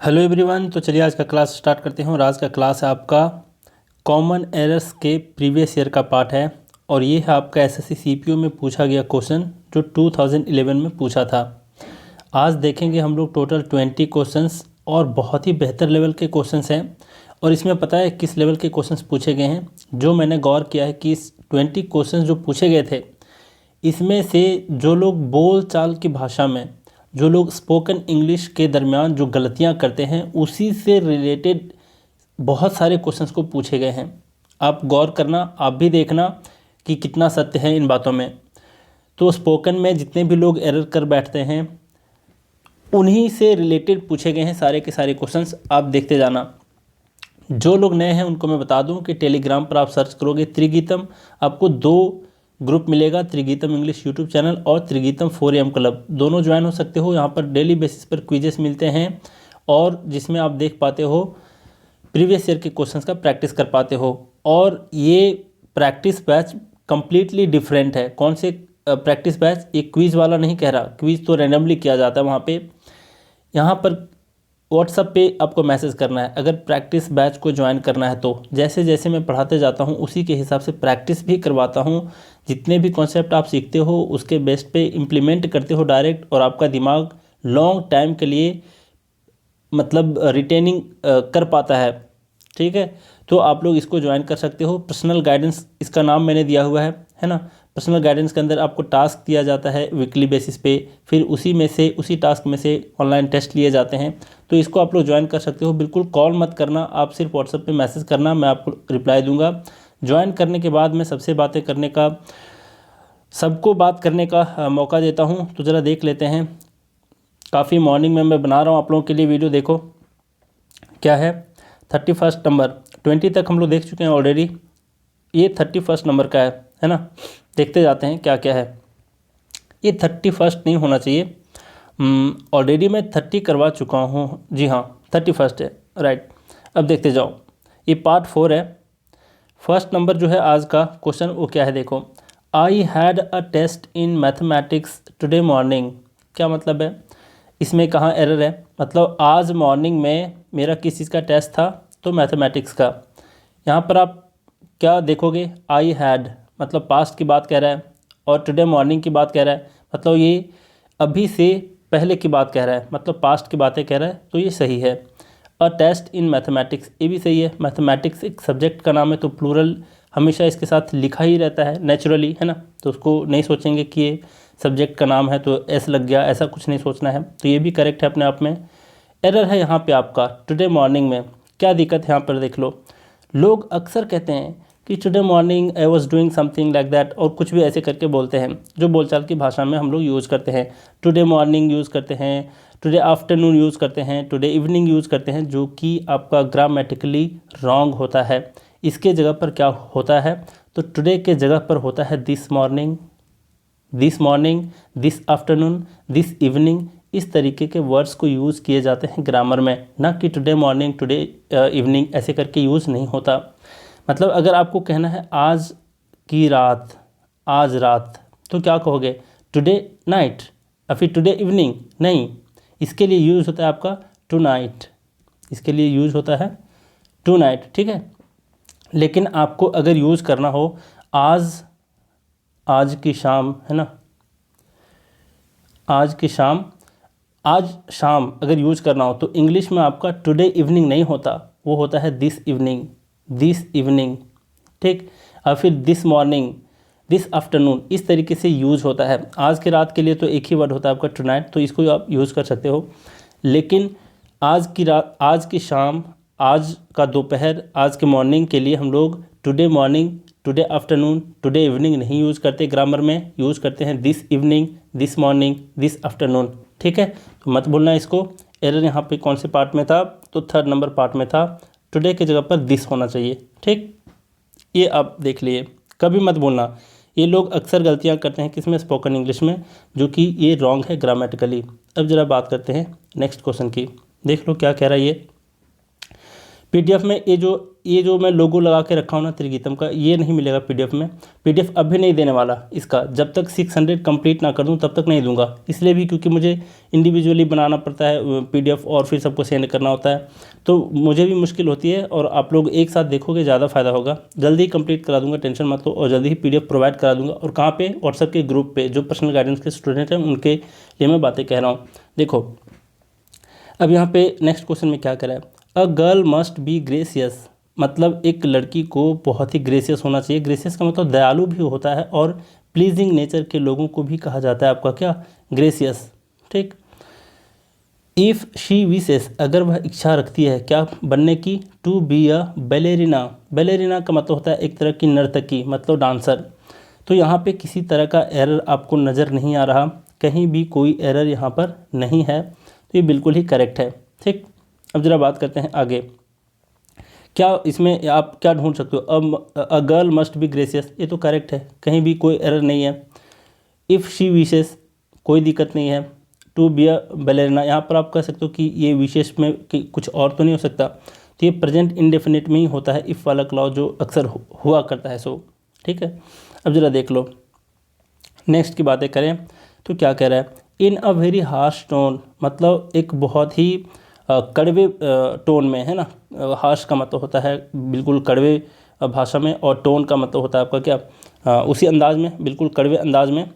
Hello everyone. तो चलिए आज का क्लास स्टार्ट करते हैं और आज का क्लास है आपका कॉमन एरर्स के प्रीवियस ईयर का पार्ट है और ये है आपका एसएससी सीपीओ में पूछा गया क्वेश्चन जो 2011 में पूछा था। आज देखेंगे हम लोग टोटल 20 क्वेश्चंस और बहुत ही बेहतर लेवल के क्वेश्चंस हैं। और इसमें पता है किस लेवल के क्वेश्चंस पूछे गए हैं। जो मैंने गौर किया है कि इस 20 क्वेश्चंस जो पूछे गए थे इसमें से जो लोग बोल चाल की भाषा में, जो लोग स्पोकन इंग्लिश के दरमियान जो गलतियां करते हैं उसी से रिलेटेड बहुत सारे क्वेश्चंस को पूछे गए हैं। आप गौर करना, आप भी देखना कि कितना सत्य है इन बातों में। तो स्पोकन में जितने भी लोग एरर कर बैठते हैं उन्हीं से रिलेटेड पूछे गए हैं सारे के सारे क्वेश्चंस। आप देखते जाना। जो लोग नए हैं उनको मैं बता दूं कि टेलीग्राम पर आप सर्च करोगे त्रिगीतम, आपको 2 ग्रुप मिलेगा, त्रिगीतम इंग्लिश यूट्यूब चैनल और त्रिगीतम 4am क्लब। दोनों ज्वाइन हो सकते हो। यहाँ पर डेली बेसिस पर क्विजेस मिलते हैं और जिसमें आप देख पाते हो प्रीवियस ईयर के क्वेश्चंस का प्रैक्टिस कर पाते हो। और ये प्रैक्टिस बैच कम्प्लीटली डिफरेंट है। कौन से प्रैक्टिस बैच? ये क्विज़ वाला नहीं कह रहा, क्विज़ तो रैंडमली किया जाता है वहाँ पे। यहाँ पर व्हाट्सएप पे आपको मैसेज करना है अगर प्रैक्टिस बैच को ज्वाइन करना है। तो जैसे जैसे मैं पढ़ाते जाता हूँ उसी के हिसाब से प्रैक्टिस भी करवाता हूँ। जितने भी कॉन्सेप्ट आप सीखते हो उसके बेस्ट पे इम्प्लीमेंट करते हो डायरेक्ट, और आपका दिमाग लॉन्ग टाइम के लिए मतलब रिटेनिंग कर पाता है। ठीक है, तो आप लोग इसको ज्वाइन कर सकते हो। पर्सनल गाइडेंस इसका नाम मैंने दिया हुआ है ना। पर्सनल गाइडेंस के अंदर आपको टास्क दिया जाता है वीकली बेसिस पे, फिर उसी टास्क में से ऑनलाइन टेस्ट लिए जाते हैं। तो इसको आप लोग ज्वाइन कर सकते हो। बिल्कुल कॉल मत करना, आप सिर्फ व्हाट्सएप पे मैसेज करना, मैं आपको रिप्लाई दूंगा। ज्वाइन करने के बाद मैं सबको बात करने का मौका देता हूँ। तो ज़रा देख लेते हैं। काफ़ी मॉर्निंग में मैं बना रहा हूँ आप लोगों के लिए वीडियो। देखो क्या है, 31 नंबर। 20 तक हम लोग देख चुके हैं ऑलरेडी। ये 31 नंबर का है ना। देखते जाते हैं क्या क्या है। ये 31 नहीं होना चाहिए, ऑलरेडी मैं 30 करवा चुका हूँ। जी हाँ, 31 है, राइट। अब देखते जाओ, ये पार्ट 4 है। फर्स्ट नंबर जो है आज का क्वेश्चन वो क्या है, देखो। I had a test in mathematics today morning. क्या मतलब है इसमें, कहाँ एरर है? मतलब आज मॉर्निंग में मेरा किस चीज़ का टेस्ट था? तो मैथमेटिक्स का। यहाँ पर आप क्या देखोगे, आई हैड मतलब पास्ट की बात कह रहा है और टुडे मॉर्निंग की बात कह रहा है, मतलब ये अभी से पहले की बात कह रहा है, मतलब पास्ट की बातें कह रहा है। तो ये सही है। अ टेस्ट इन मैथमेटिक्स, ये भी सही है। मैथमेटिक्स एक सब्जेक्ट का नाम है तो प्लूरल हमेशा इसके साथ लिखा ही रहता है नेचुरली, है ना। तो उसको नहीं सोचेंगे कि ये सब्जेक्ट का नाम है तो एस लग गया, ऐसा कुछ नहीं सोचना है। तो ये भी करेक्ट है अपने आप में। एरर है यहाँ पे आपका टुडे मॉर्निंग में। क्या दिक्कत है यहाँ पर देख लो। लोग अक्सर कहते हैं कि today morning I was doing something like that, और कुछ भी ऐसे करके बोलते हैं जो बोलचाल की भाषा में हम लोग यूज़ करते हैं। टुडे मॉर्निंग यूज़ करते हैं, टुडे आफ्टरनून यूज़ करते हैं, टुडे इवनिंग यूज़ करते हैं, जो कि आपका ग्रामेटिकली रॉन्ग होता है। इसके जगह पर क्या होता है, तो टुडे के जगह पर होता है this morning, this afternoon, this evening. इस तरीके के वर्ड्स को यूज़ किए जाते हैं ग्रामर में, ना कि टुडे मॉर्निंग टुडे इवनिंग ऐसे करके यूज़ नहीं होता। मतलब अगर आपको कहना है आज की रात, आज रात, तो क्या कहोगे? टुडे नाइट या फिर टुडे इवनिंग? नहीं, इसके लिए यूज़ होता है आपका टू नाइट। इसके लिए यूज़ होता है टू नाइट, ठीक है। लेकिन आपको अगर यूज़ करना हो आज की शाम, है ना, आज शाम अगर यूज़ करना हो तो इंग्लिश में आपका टुडे इवनिंग नहीं होता, वो होता है दिस इवनिंग, ठीक। और फिर दिस मॉर्निंग, दिस आफ्टरनून, इस तरीके से यूज़ होता है। आज की रात के लिए तो एक ही वर्ड होता है आपका टू नाइट, तो इसको आप यूज़ कर सकते हो। लेकिन आज की रात, आज की शाम, आज का दोपहर, आज के मॉर्निंग के लिए हम लोग today morning, today afternoon, today evening नहीं यूज़ करते। ग्रामर में यूज़ करते हैं this evening, this morning, this afternoon, ठीक है। तो मत बोलना इसको। एरर यहाँ पे कौन से पार्ट में था, तो 3rd नंबर पार्ट में था। टुडे की जगह पर दिस होना चाहिए, ठीक। ये आप देख लिए, कभी मत बोलना। ये लोग अक्सर गलतियाँ करते हैं किसमें, स्पोकन इंग्लिश में, जो कि ये रॉन्ग है ग्रामेटिकली। अब ज़रा बात करते हैं नेक्स्ट क्वेश्चन की। देख लो क्या कह रहा है ये। पीडीएफ में ये जो मैं लोगो लगा के रखा हूँ ना त्रिगीतम का, ये नहीं मिलेगा पीडीएफ में। पीडीएफ अभी नहीं देने वाला इसका, जब तक 600 कंप्लीट ना कर दूँ तब तक नहीं दूंगा। इसलिए भी क्योंकि मुझे इंडिविजुअली बनाना पड़ता है पीडीएफ और फिर सबको सेंड करना होता है, तो मुझे भी मुश्किल होती है। और आप लोग एक साथ देखोगे ज़्यादा फ़ायदा होगा। जल्दी ही कंप्लीट करा दूंगा, टेंशन मत लो, और जल्दी ही पीडीएफ प्रोवाइड करा दूंगा। और कहाँ पे? व्हाट्सएप के ग्रुप पे, जो पर्सनल गाइडेंस के स्टूडेंट हैं उनके लिए मैं बातें कह रहा हूँ। देखो अब यहाँ पे नेक्स्ट क्वेश्चन में क्या करा है, a girl must be gracious, मतलब एक लड़की को बहुत ही ग्रेसियस होना चाहिए। ग्रेसियस का मतलब दयालु भी होता है, और प्लीजिंग नेचर के लोगों को भी कहा जाता है आपका क्या? ग्रेसियस। ठीक। इफ़ शी विशेस, अगर वह इच्छा रखती है क्या बनने की? To be a ballerina. Ballerina का मतलब होता है एक तरह की नर्तकी, मतलब डांसर। तो यहाँ पे किसी तरह का एरर आपको नज़र नहीं आ रहा, कहीं भी कोई एरर यहाँ पर नहीं है, तो ये बिल्कुल ही करेक्ट है। ठीक। अब ज़रा बात करते हैं आगे। क्या इसमें आप क्या ढूंढ सकते हो? अब a girl must be gracious, ये तो करेक्ट है, कहीं भी कोई एरर नहीं है। इफ़ शी विशेस, कोई दिक्कत नहीं है। टू बी अ बैलेरिना, यहाँ पर आप कह सकते हो कि ये विशेष में कि कुछ और तो नहीं हो सकता, तो ये प्रेजेंट इंडेफिनिट में ही होता है, इफ़ वाला क्लॉज जो अक्सर हुआ करता है। सो ठीक है। अब ज़रा देख लो नेक्स्ट की बातें करें तो क्या कह रहा है, इन अ वेरी हार्श टोन, मतलब एक बहुत ही कड़वे टोन में, है ना। हार्श का मतलब होता है बिल्कुल कड़वे भाषा में, और टोन का मतलब होता है आपका क्या? उसी अंदाज में, बिल्कुल कड़वे अंदाज में।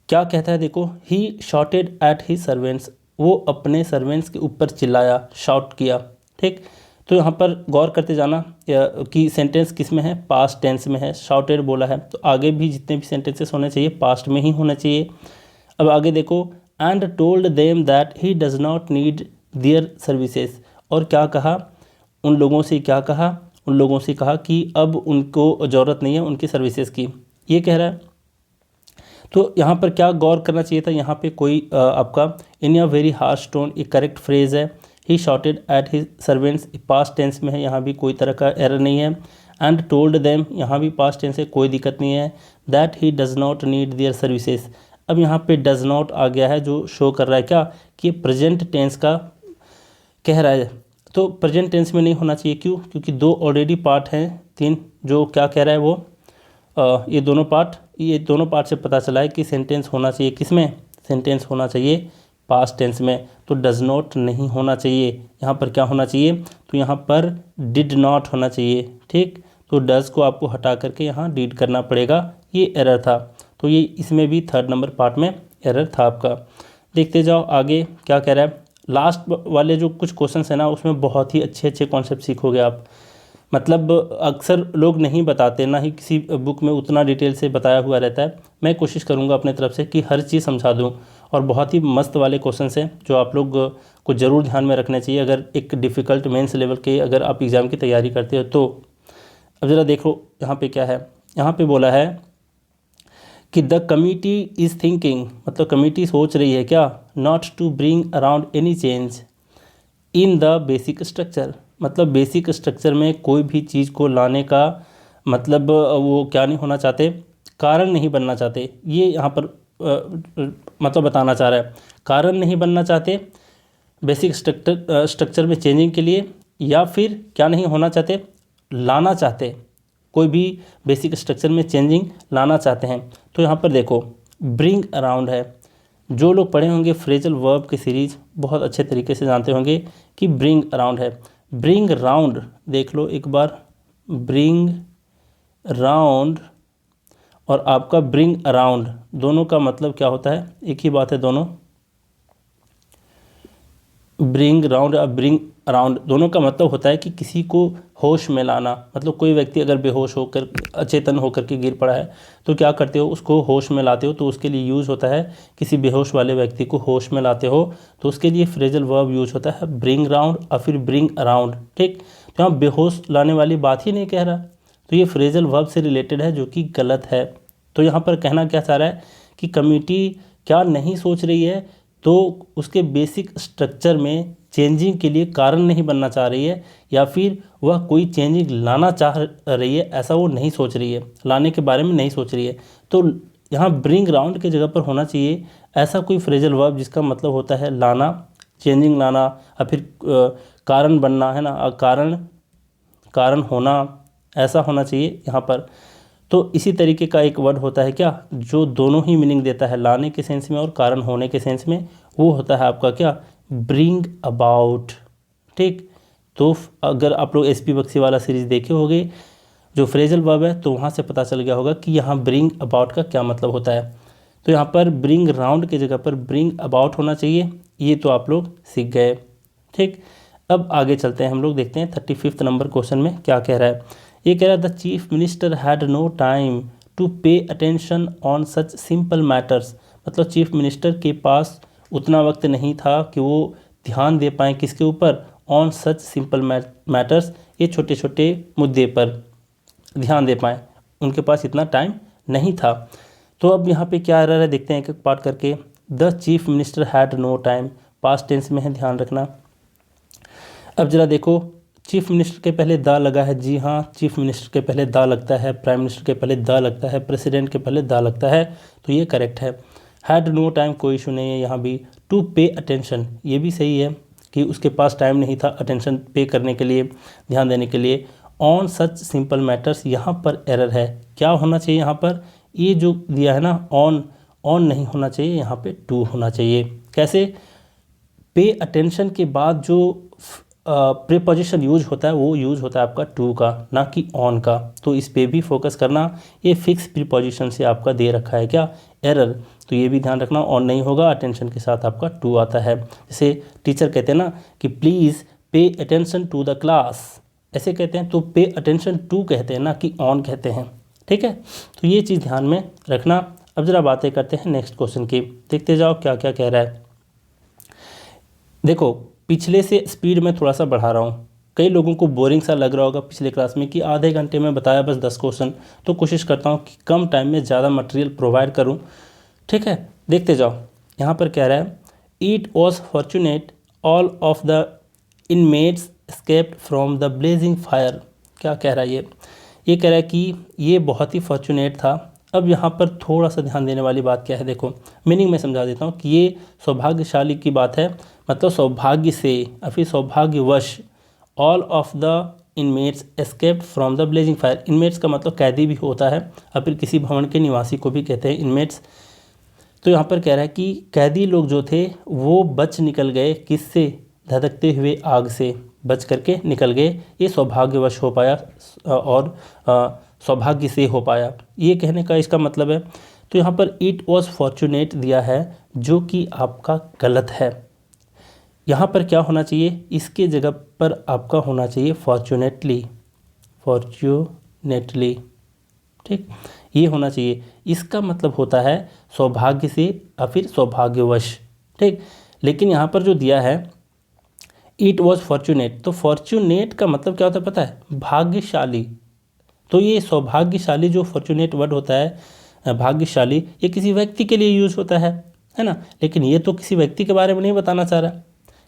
क्या कहता है देखो, ही शॉटेड एट ही सर्वेंट्स, वो अपने सर्वेंट्स के ऊपर चिल्लाया, शाउट किया। ठीक। तो यहाँ पर गौर करते जाना कि सेंटेंस किस में है? पास्ट टेंस में है। शॉटेड बोला है तो आगे भी जितने भी सेंटेंसेस होने चाहिए पास्ट में ही होना चाहिए। अब आगे देखो, and told them that he does not need their services, और क्या कहा? उन लोगों से क्या कहा? उन लोगों से कहा कि अब उनको ज़रूरत नहीं है उनकी सर्विसेज की, ये कह रहा है। तो यहाँ पर क्या गौर करना चाहिए था? यहाँ पे कोई आपका in a very harsh tone एक करेक्ट फ्रेज़ है। He shouted at his servants past tense में है, यहाँ भी कोई तरह का एरर नहीं है। एंड टोल्ड देम, यहाँ भी पास्ट टेंस है, कोई दिक्कत नहीं है। That he does not need their services, अब यहाँ पे डज़ नॉट आ गया है, जो शो कर रहा है क्या कि प्रेजेंट टेंस का कह रहा है। तो प्रेजेंट टेंस में नहीं होना चाहिए, क्यों? क्योंकि दो ऑलरेडी पार्ट हैं, तीन, जो क्या कह रहा है वो ये दोनों पार्ट से पता चला है कि सेंटेंस होना चाहिए किस में? सेंटेंस होना चाहिए पास्ट टेंस में। तो डज़ नॉट नहीं होना चाहिए, यहाँ पर क्या होना चाहिए? तो यहाँ पर डिड नॉट होना चाहिए। ठीक। तो डज़ को आपको हटा करके यहाँ डिड करना पड़ेगा, ये एरर था। तो ये इसमें भी थर्ड नंबर पार्ट में एरर था आपका। देखते जाओ आगे क्या कह रहा है। लास्ट वाले जो कुछ क्वेश्चंस है ना, उसमें बहुत ही अच्छे अच्छे कॉन्सेप्ट सीखोगे आप। मतलब अक्सर लोग नहीं बताते, ना ही किसी बुक में उतना डिटेल से बताया हुआ रहता है। मैं कोशिश करूंगा अपने तरफ से कि हर चीज़ समझा दूं, और बहुत ही मस्त वाले क्वेश्चंस हैं जो आप लोग को ज़रूर ध्यान में रखना चाहिए अगर एक डिफ़िकल्ट मेंस लेवल के अगर आप एग्ज़ाम की तैयारी करते हो तो। अब ज़रा देखो यहाँ पे क्या है, यहाँ पे बोला है कि द कमिटी इज़ थिंकिंग, मतलब कमिटी सोच रही है क्या? Not to bring around any change in the basic structure, मतलब बेसिक स्ट्रक्चर में कोई भी चीज़ को लाने का मतलब वो क्या नहीं होना चाहते? कारण नहीं बनना चाहते। ये यहाँ पर मतलब बताना चाह रहा है, कारण नहीं बनना चाहते बेसिक स्ट्रक्चर में चेंजिंग के लिए, या फिर क्या नहीं होना चाहते? लाना चाहते, कोई भी बेसिक स्ट्रक्चर में चेंजिंग लाना चाहते हैं। तो यहाँ पर देखो ब्रिंग अराउंड है, जो लोग पढ़े होंगे फ्रेजल वर्ब की सीरीज़ बहुत अच्छे तरीके से जानते होंगे कि ब्रिंग अराउंड है। ब्रिंग राउंड देख लो एक बार, ब्रिंग राउंड और आपका ब्रिंग अराउंड, दोनों का मतलब क्या होता है? एक ही बात है दोनों। ब्रिंग राउंड और ब्रिंग अराउंड दोनों का मतलब होता है कि किसी को होश में लाना। मतलब कोई व्यक्ति अगर बेहोश होकर अचेतन होकर के गिर पड़ा है तो क्या करते हो? उसको होश में लाते हो, तो उसके लिए यूज़ होता है, किसी बेहोश वाले व्यक्ति को होश में लाते हो तो उसके लिए फ्रेजल वर्ब यूज़ होता है ब्रिंग राउंड और फिर ब्रिंग अराउंड। ठीक। तो यहाँ बेहोश लाने वाली बात ही नहीं कह रहा, तो ये फ्रेजल वर्ब से रिलेटेड है, जो कि गलत है। तो यहाँ पर कहना क्या चाह रहा है कि कमिटी क्या नहीं सोच रही है? तो उसके बेसिक स्ट्रक्चर में चेंजिंग के लिए कारण नहीं बनना चाह रही है, या फिर वह कोई चेंजिंग लाना चाह रही है, ऐसा वो नहीं सोच रही है, लाने के बारे में नहीं सोच रही है। तो यहाँ ब्रिंग राउंड के जगह पर होना चाहिए ऐसा कोई फ्रेजल वर्ब जिसका मतलब होता है लाना, चेंजिंग लाना या फिर कारण बनना, है ना, कारण होना, ऐसा होना चाहिए यहाँ पर। तो इसी तरीके का एक वर्ड होता है क्या, जो दोनों ही मीनिंग देता है, लाने के सेंस में और कारण होने के सेंस में, वो होता है आपका क्या, ब्रिंग अबाउट। ठीक, तो अगर आप लोग एसपी बख्शी वाला सीरीज देखे होंगे जो फ्रेजल वर्ब है, तो वहाँ से पता चल गया होगा कि यहाँ ब्रिंग अबाउट का क्या मतलब होता है। तो यहाँ पर ब्रिंग राउंड की जगह पर ब्रिंग अबाउट होना चाहिए। ये तो आप लोग सीख गए। ठीक, अब आगे चलते हैं, हम लोग देखते हैं 35 नंबर क्वेश्चन में क्या कह रहा है। ये कह रहा है the chief minister had no time to pay attention on such simple matters. मतलब चीफ मिनिस्टर के पास उतना वक्त नहीं था कि वो ध्यान दे पाएँ किसके ऊपर, ऑन सच सिंपल मैटर्स, ये छोटे छोटे मुद्दे पर ध्यान दे पाएँ, उनके पास इतना टाइम नहीं था। तो अब यहाँ पे क्या एरर है, देखते हैं एक एक पार्ट करके। The chief minister had no time, past tense में है, ध्यान रखना। अब जरा देखो, चीफ मिनिस्टर के पहले द लगा है, जी हाँ, चीफ मिनिस्टर के पहले द लगता है, प्राइम मिनिस्टर के पहले द लगता है, प्रेसिडेंट के पहले द लगता है, तो ये करेक्ट है। हैड नो टाइम, कोई इशू नहीं है यहाँ भी। टू पे अटेंशन, ये भी सही है कि उसके पास टाइम नहीं था अटेंशन पे करने के लिए, ध्यान देने के लिए। ऑन सच सिंपल मैटर्स, यहाँ पर एरर है, क्या होना चाहिए यहाँ पर, ये जो दिया है ना ऑन नहीं होना चाहिए, यहाँ पे टू होना चाहिए। कैसे, पे अटेंशन के बाद जो प्रीपोजिशन यूज होता है वो यूज होता है आपका टू का, ना कि ऑन का। तो इस पे भी फोकस करना, ये फिक्स प्रीपोजिशन से आपका दे रखा है क्या, एरर, तो ये भी ध्यान रखना, ऑन नहीं होगा, अटेंशन के साथ आपका टू आता है। जैसे टीचर कहते हैं ना कि please pay attention to the class, ऐसे कहते हैं, तो पे अटेंशन टू कहते हैं ना कि ऑन कहते हैं। ठीक है, तो ये चीज़ ध्यान में रखना। अब जरा बातें करते हैं नेक्स्ट क्वेश्चन की, देखते जाओ क्या क्या कह रहा है। देखो, पिछले से स्पीड में थोड़ा सा बढ़ा रहा हूँ, कई लोगों को बोरिंग सा लग रहा होगा पिछले क्लास में कि आधे घंटे में बताया बस 10 क्वेश्चन, तो कोशिश करता हूँ कि कम टाइम में ज़्यादा मटेरियल प्रोवाइड करूँ। ठीक है, देखते जाओ। यहाँ पर कह रहा है it was fortunate all of the inmates escaped from the blazing fire. क्या कह रहा है ये कह रहा है कि ये बहुत ही फॉर्चुनेट था। अब यहाँ पर थोड़ा सा ध्यान देने वाली बात क्या है, देखो मीनिंग में समझा देता हूँ कि ये सौभाग्यशाली की बात है, मतलब सौभाग्य से या फिर सौभाग्यवश। All of the inmates escaped from the blazing fire, inmates का मतलब कैदी भी होता है और फिर किसी भवन के निवासी को भी कहते हैं इनमेट्स। तो यहाँ पर कह रहा है कि कैदी लोग जो थे वो बच निकल गए, किससे, धधकते हुए आग से बच करके निकल गए, ये सौभाग्यवश हो पाया और सौभाग्य से हो पाया, ये कहने का इसका मतलब है। तो यहाँ पर इट वॉज फॉर्चुनेट दिया है जो कि आपका गलत है। यहाँ पर क्या होना चाहिए, इसके जगह पर आपका होना चाहिए फॉर्चुनेटली, फॉर्चुनेटली। ठीक, ये होना चाहिए, इसका मतलब होता है सौभाग्य से या फिर सौभाग्यवश। ठीक, लेकिन यहाँ पर जो दिया है इट वॉज फॉर्चुनेट, तो फॉर्चुनेट का मतलब क्या होता है पता है, भाग्यशाली। तो ये सौभाग्यशाली जो फॉर्चुनेट वर्ड होता है भाग्यशाली, ये किसी व्यक्ति के लिए यूज होता है ना, लेकिन ये तो किसी व्यक्ति के बारे में नहीं बताना चाह रहा,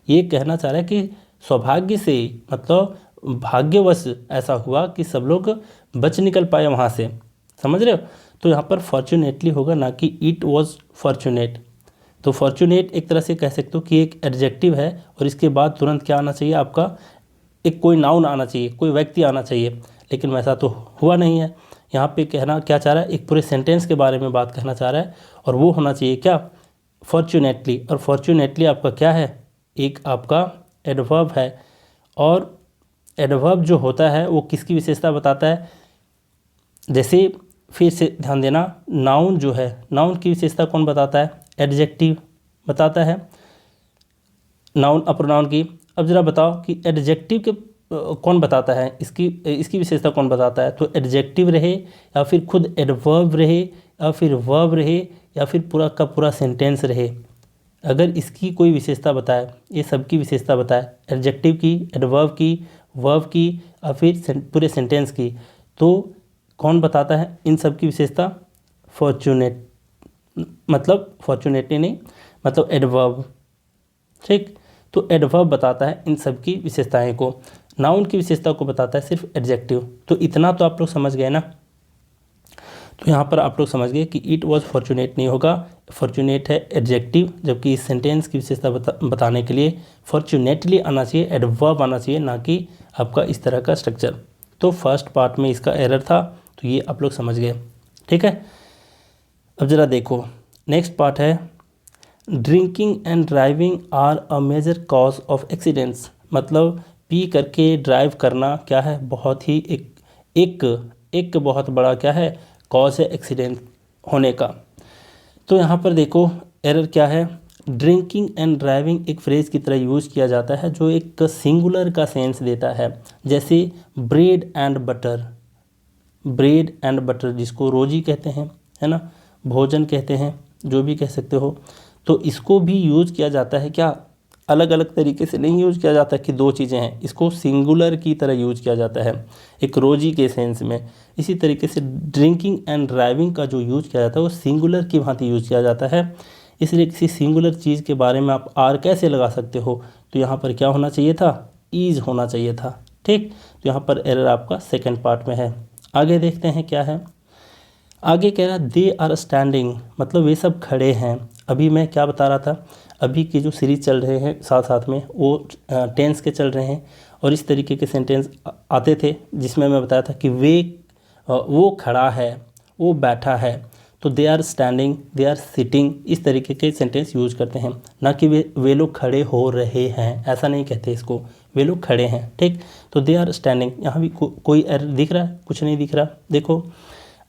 ये कहना चाह रहा है कि सौभाग्य से मतलब भाग्यवश ऐसा हुआ कि सब लोग बच निकल पाए वहाँ से, समझ रहे हो। तो यहाँ पर फॉर्चुनेटली होगा, ना कि इट वॉज फॉर्चुनेट। तो फॉर्चुनेट एक तरह से कह सकते हो कि एक एडजेक्टिव है और इसके बाद तुरंत क्या आना चाहिए आपका, एक कोई नाउन आना चाहिए, कोई व्यक्ति आना चाहिए, लेकिन वैसा तो हुआ नहीं है। यहाँ पे कहना क्या चाह रहा है, एक पूरे सेंटेंस के बारे में बात कहना चाह रहा है और वो होना चाहिए क्या, फॉर्चुनेटली। और फॉर्चुनेटली आपका क्या है, एक आपका एडवर्ब है, और एडवर्ब जो होता है वो किसकी विशेषता बताता है, जैसे फिर से ध्यान देना, नाउन जो है, नाउन की विशेषता कौन बताता है, एडजेक्टिव बताता है, नाउन अपर नाउन की। अब जरा बताओ कि एडजेक्टिव के कौन बताता है, इसकी विशेषता कौन बताता है, तो एडजेक्टिव रहे या फिर खुद एडवर्ब रहे या फिर वर्ब रहे या फिर पूरा का पूरा सेंटेंस रहे, अगर इसकी कोई विशेषता बताए, ये सबकी विशेषता बताए, एडजेक्टिव की, एडवर्ब की, वर्ब की या फिर पूरे सेंटेंस की, तो कौन बताता है इन सब की विशेषता, फॉर्चुनेट, मतलब फॉर्चुनेटली नहीं, मतलब एडवर्ब। ठीक, तो एडवर्ब बताता है इन सब की विशेषताएं को, नाउन की विशेषता को बताता है सिर्फ एडजेक्टिव। तो इतना तो आप लोग समझ गए ना। तो यहाँ पर आप लोग समझ गए कि इट वॉज फॉर्चुनेट नहीं होगा, फॉर्चुनेट है एडजेक्टिव, जबकि इस सेंटेंस की विशेषता बताने के लिए फॉर्चुनेटली आना चाहिए, एडवर्ब आना चाहिए, ना कि आपका इस तरह का स्ट्रक्चर। तो फर्स्ट पार्ट में इसका एरर था, तो ये आप लोग समझ गए, ठीक है। अब ज़रा देखो नेक्स्ट पार्ट है, drinking and driving are a major cause of accidents. मतलब पी करके ड्राइव करना क्या है, बहुत ही एक बहुत बड़ा क्या है, कॉज है एक्सीडेंट होने का। तो यहाँ पर देखो एरर क्या है, ड्रिंकिंग एंड ड्राइविंग एक फ्रेज़ की तरह यूज़ किया जाता है जो एक सिंगुलर का सेंस देता है, जैसे bread and butter, bread and butter जिसको रोजी कहते हैं, है ना, भोजन कहते हैं, जो भी कह सकते हो। तो इसको भी यूज़ किया जाता है क्या, अलग अलग तरीके से नहीं यूज़ किया जाता कि दो चीज़ें हैं, इसको सिंगुलर की तरह यूज़ किया जाता है एक रोजी के सेंस में। इसी तरीके से ड्रिंकिंग एंड ड्राइविंग का जो यूज़ किया जाता है वो सिंगुलर की भांति यूज़ किया जाता है। इसलिए किसी सिंगुलर चीज़ के बारे में आप आर कैसे लगा सकते हो, तो यहाँ पर क्या होना चाहिए था, ईज होना चाहिए था, ठीक। तो यहाँ पर एरर आपका सेकेंड पार्ट में है। आगे देखते हैं क्या है, आगे कह रहा है दे आर स्टैंडिंग, मतलब वे सब खड़े हैं। अभी मैं क्या बता रहा था, अभी की जो सीरीज चल रहे हैं साथ साथ में वो टेंस के चल रहे हैं, और इस तरीके के सेंटेंस आते थे जिसमें मैं बताया था कि वो खड़ा है, वो बैठा है। तो they are standing, they are sitting, इस तरीके के सेंटेंस यूज करते हैं, ना कि वे लोग खड़े हो रहे हैं, ऐसा नहीं कहते इसको, वे लोग खड़े हैं, ठीक। तो दे आर स्टैंडिंग, यहाँ भी कोई एरर दिख रहा है, कुछ नहीं दिख रहा। देखो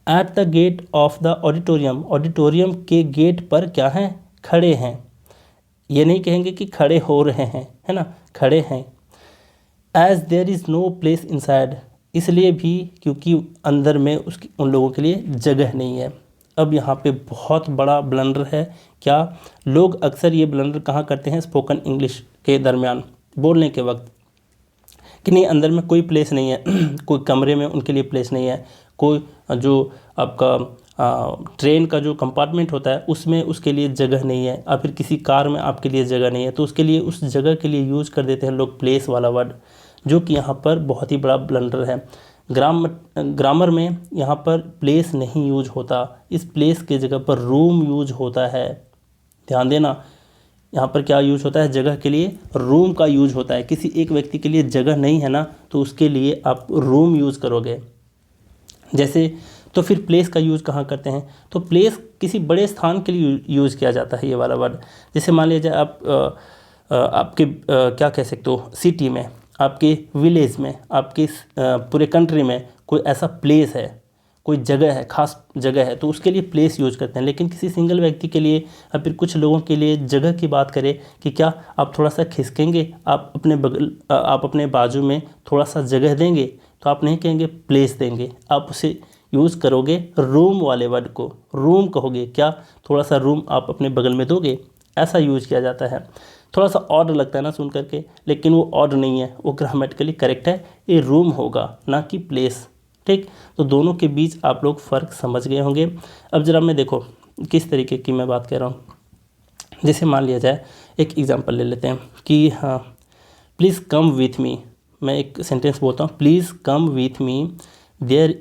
at the gate of the auditorium, auditorium के गेट पर क्या हैं, खड़े हैं। ये नहीं कहेंगे कि खड़े हो रहे हैं, है ना, खड़े हैं। As there is no place inside, इसलिए भी क्योंकि अंदर में उसकी उन लोगों के लिए जगह नहीं है। अब यहाँ पे बहुत बड़ा ब्लंडर है, क्या लोग अक्सर ये ब्लंडर कहाँ करते हैं, स्पोकन इंग्लिश के दरमियान बोलने के वक्त, कि नहीं अंदर में कोई प्लेस नहीं है कोई कमरे में उनके लिए प्लेस नहीं है, कोई जो आपका ट्रेन का जो कंपार्टमेंट होता है उसमें उसके लिए जगह नहीं है, या फिर किसी कार में आपके लिए जगह नहीं है, तो उसके लिए उस जगह के लिए यूज़ कर देते हैं लोग प्लेस वाला वर्ड, जो कि यहाँ पर बहुत ही बड़ा ब्लंडर है। ग्रामर में यहाँ पर प्लेस नहीं यूज होता, इस प्लेस के जगह पर रूम यूज होता है। ध्यान देना, यहाँ पर क्या यूज होता है, जगह के लिए रूम का यूज होता है। किसी एक व्यक्ति के लिए जगह नहीं है ना, तो उसके लिए आप रूम यूज़ करोगे। जैसे तो फिर प्लेस का यूज़ कहाँ करते हैं, तो प्लेस किसी बड़े स्थान के लिए यूज़ किया जाता है ये वाला वर्ड। जैसे मान लीजिए आप आपके क्या कह सकते हो, सिटी में, आपके विलेज में, आपके पूरे कंट्री में कोई ऐसा प्लेस है, कोई जगह है, खास जगह है, तो उसके लिए प्लेस यूज करते हैं। लेकिन किसी सिंगल व्यक्ति के लिए या फिर कुछ लोगों के लिए जगह की बात करें कि क्या आप थोड़ा सा खिसकेंगे, आप अपने बाजू में थोड़ा सा जगह देंगे, तो आप नहीं कहेंगे प्लेस देंगे, आप उसे यूज़ करोगे रूम वाले वर्ड को, रूम कहोगे, क्या थोड़ा सा रूम आप अपने बगल में दोगे, ऐसा यूज किया जाता है। थोड़ा सा ऑड लगता है ना सुन करके, लेकिन वो ऑड नहीं है, वो ग्रामेटिकली करेक्ट है, ये रूम होगा ना कि प्लेस, ठीक। तो दोनों के बीच आप लोग फ़र्क समझ गए होंगे। अब जरा मैं देखो किस तरीके की मैं बात कह रहा हूँ। जैसे मान लिया जाए, एक एग्जांपल ले लेते हैं कि हाँ, प्लीज़ कम विथ मी, मैं एक सेंटेंस बोलता हूँ, please come with me, there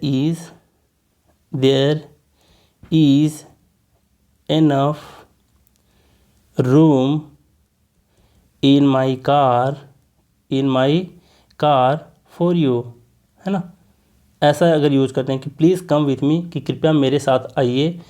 is enough room in my car for you, है ना। ऐसा अगर यूज़ करते हैं कि प्लीज़ कम विथ मी, कि कृपया मेरे साथ आइए,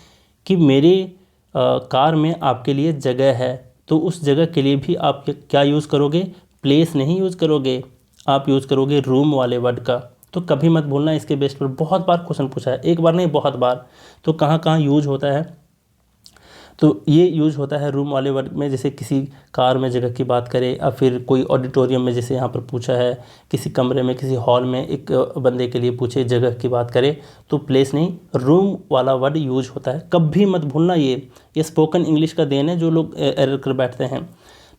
कि मेरे कार में आपके लिए जगह है, तो उस जगह के लिए भी आप क्या यूज़ करोगे, प्लेस नहीं यूज़ करोगे, आप यूज़ करोगे रूम वाले वर्ड का। तो कभी मत भूलना, इसके बेस पर बहुत बार क्वेश्चन पूछा है, एक बार नहीं बहुत बार। तो कहाँ कहाँ यूज होता है, तो ये यूज होता है रूम वाले वर्ड में, जैसे किसी कार में जगह की बात करें, या फिर कोई ऑडिटोरियम में, जैसे यहाँ पर पूछा है, किसी कमरे में, किसी हॉल में एक बंदे के लिए पूछे जगह की बात करें, तो प्लेस नहीं रूम वाला वर्ड यूज होता है। कभी मत भूलना, ये स्पोकन इंग्लिश का देन है जो लोग एरर कर बैठते हैं।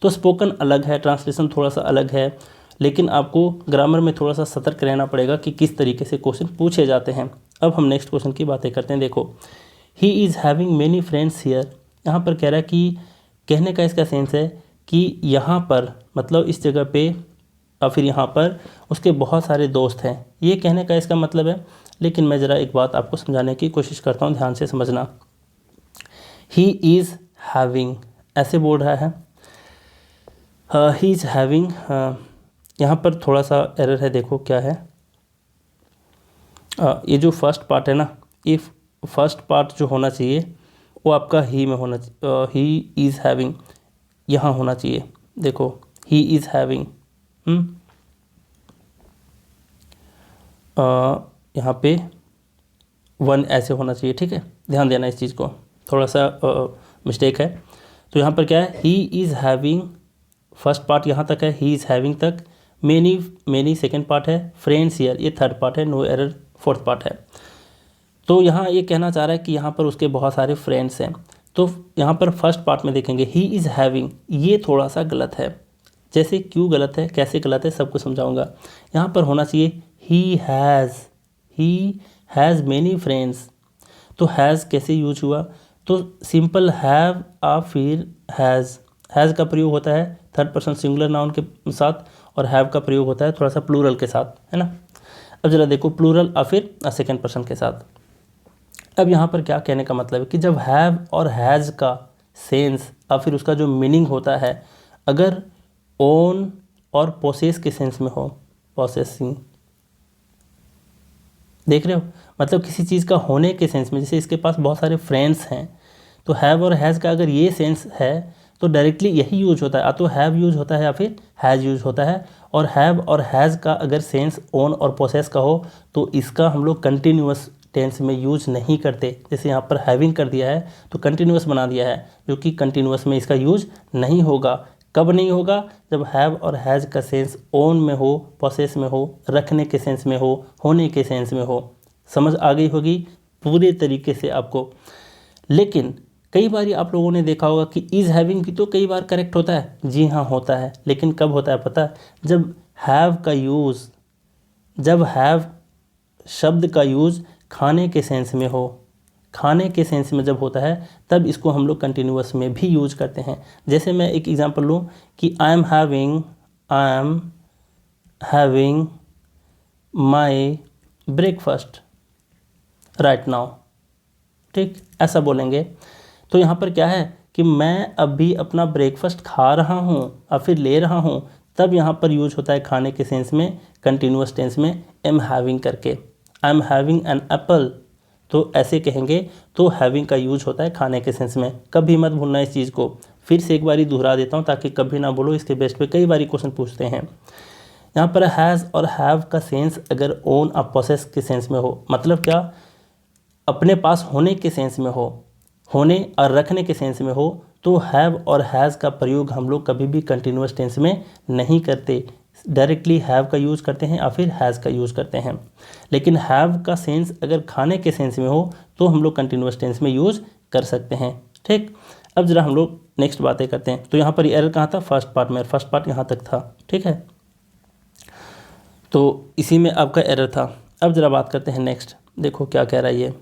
तो स्पोकन अलग है, ट्रांसलेशन थोड़ा सा अलग है, लेकिन आपको ग्रामर में थोड़ा सा सतर्क रहना पड़ेगा कि किस तरीके से क्वेश्चन पूछे जाते हैं। अब हम नेक्स्ट क्वेश्चन की बातें करते हैं। देखो, he is having many friends here, यहाँ पर कह रहा है कि कहने का इसका सेंस है कि यहाँ पर मतलब इस जगह पे, और फिर यहाँ पर उसके बहुत सारे दोस्त हैं। ये कहने का इसका मतलब है लेकिन मैं ज़रा एक बात आपको समझाने की कोशिश करता हूँ, ध्यान से समझना। ही इज़ हैविंग ऐसे बोल रहा है, ही इज़ हैविंग। यहाँ पर थोड़ा सा एरर है, देखो क्या है। ये जो फर्स्ट पार्ट है ना, ये फर्स्ट पार्ट जो होना चाहिए वो आपका ही में होना चाहिए, ही इज़ हैविंग यहाँ होना चाहिए। देखो ही इज़ हैविंग, यहाँ पे वन ऐसे होना चाहिए, ठीक है, ध्यान देना इस चीज़ को, थोड़ा सा मिस्टेक है। तो यहाँ पर क्या है, he is having, first part यहाँ तक है, ही इज़ हैविंग तक, मेनी सेकेंड पार्ट है, फ्रेंड्स हियर ये थर्ड पार्ट है, नो एरर फोर्थ पार्ट है। तो यहाँ ये कहना चाह रहा है कि यहाँ पर उसके बहुत सारे फ्रेंड्स हैं। तो यहाँ पर फर्स्ट पार्ट में देखेंगे ही इज़ हैविंग, ये थोड़ा सा गलत है। जैसे क्यों गलत है, कैसे गलत है, सब कुछ समझाऊंगा। यहाँ पर होना चाहिए ही हैज़ मेनी फ्रेंड्स। तो हैज़ कैसे यूज हुआ, तो सिंपल हैव आ फिर हैज़ का प्रयोग होता है थर्ड पर्सन सिंगुलर नाउन के साथ, और हैव का प्रयोग होता है थोड़ा सा प्लूरल के साथ, है ना। अब जरा देखो प्लूरल आ फिर सेकेंड पर्सन के साथ। अब यहाँ पर क्या कहने का मतलब है कि जब हैव और हैज़ का सेंस और फिर उसका जो मीनिंग होता है, अगर ओन और पोसेस के सेंस में हो, पोसेसिंग, देख रहे हो, मतलब किसी चीज़ का होने के सेंस में, जैसे इसके पास बहुत सारे फ्रेंड्स हैं, तो हैव और हैज़ का अगर ये सेंस है तो डायरेक्टली यही यूज होता है, या तो हैव यूज होता है या फिर हैज़ यूज होता है। और हैव और हैज़ का अगर सेंस ओन और पोसेस का हो तो इसका हम लोग कंटिन्यूअस टेंस में यूज नहीं करते। जैसे यहाँ पर हैविंग कर दिया है तो कंटिन्यूअस बना दिया है, जो कि कंटिन्यूअस में इसका यूज नहीं होगा। कब नहीं होगा, जब हैव और हैज़ का सेंस ओन में हो, पोसेस में हो, रखने के सेंस में हो, होने के सेंस में हो। समझ आ गई होगी पूरे तरीके से आपको। लेकिन कई बार आप लोगों ने देखा होगा कि इज़ हैविंग भी तो कई बार करेक्ट होता है, जी हाँ होता है, लेकिन कब होता है पता है, जब हैव का यूज़, जब हैव शब्द का यूज़ खाने के सेंस में हो, खाने के सेंस में जब होता है तब इसको हम लोग कंटिन्यूअस में भी यूज करते हैं। जैसे मैं एक एग्जांपल लूँ कि I am having my breakfast right now, ठीक, ऐसा बोलेंगे। तो यहाँ पर क्या है कि मैं अभी अपना ब्रेकफास्ट खा रहा हूँ और फिर ले रहा हूँ, तब यहाँ पर यूज होता है खाने के सेंस में, कंटिन्यूअस टेंस में एम हैविंग करके। I am having an apple, तो ऐसे कहेंगे तो हैविंग का यूज होता है खाने के सेंस में। कभी मत भूलना इस चीज़ को, फिर से एक बारी दोहरा देता हूँ ताकि कभी ना बोलो, इसके बेस पे कई बारी क्वेश्चन पूछते हैं। यहाँ पर हैज़ और हैव का सेंस अगर ओन और पोसेस के सेंस में हो, मतलब क्या, अपने पास होने के सेंस में हो, होने और रखने के सेंस में हो, तो हैव और हैज़ का प्रयोग हम लोग कभी भी कंटिन्यूअस टेंस में नहीं करते, डायरेक्टली हैव का यूज़ करते हैं या फिर हैज़ का यूज़ करते हैं। लेकिन हैव का सेंस अगर खाने के सेंस में हो तो हम लोग कंटिन्यूअस टेंस में यूज़ कर सकते हैं, ठीक। अब जरा हम लोग नेक्स्ट बातें करते हैं। तो यहाँ पर एरर कहाँ था, फर्स्ट पार्ट में, फर्स्ट पार्ट यहाँ तक था, ठीक है, तो इसी में आपका एरर था। अब जरा बात करते हैं नेक्स्ट, देखो क्या कह रहा है ये,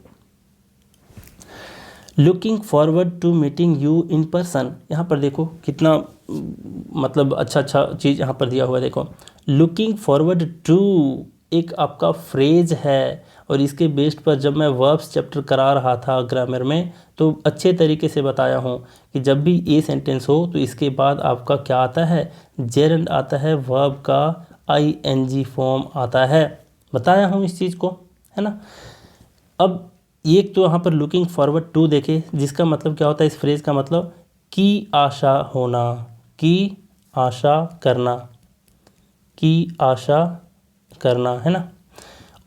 looking forward to meeting you in person. यहाँ पर देखो कितना मतलब अच्छा चीज़ यहाँ पर दिया हुआ है। देखो लुकिंग फॉरवर्ड टू एक आपका फ्रेज है, और इसके बेस्ड पर जब मैं वर्ब्स चैप्टर करा रहा था ग्रामर में तो अच्छे तरीके से बताया हूँ कि जब भी ये सेंटेंस हो तो इसके बाद आपका क्या आता है, जेरंड आता है, वर्ब का ING फॉर्म आता है, बताया हूँ इस चीज़ को, है ना। अब एक तो यहाँ पर लुकिंग फॉरवर्ड टू देखे, जिसका मतलब क्या होता है, इस फ्रेज का मतलब की आशा होना, की आशा करना, की आशा करना, है ना।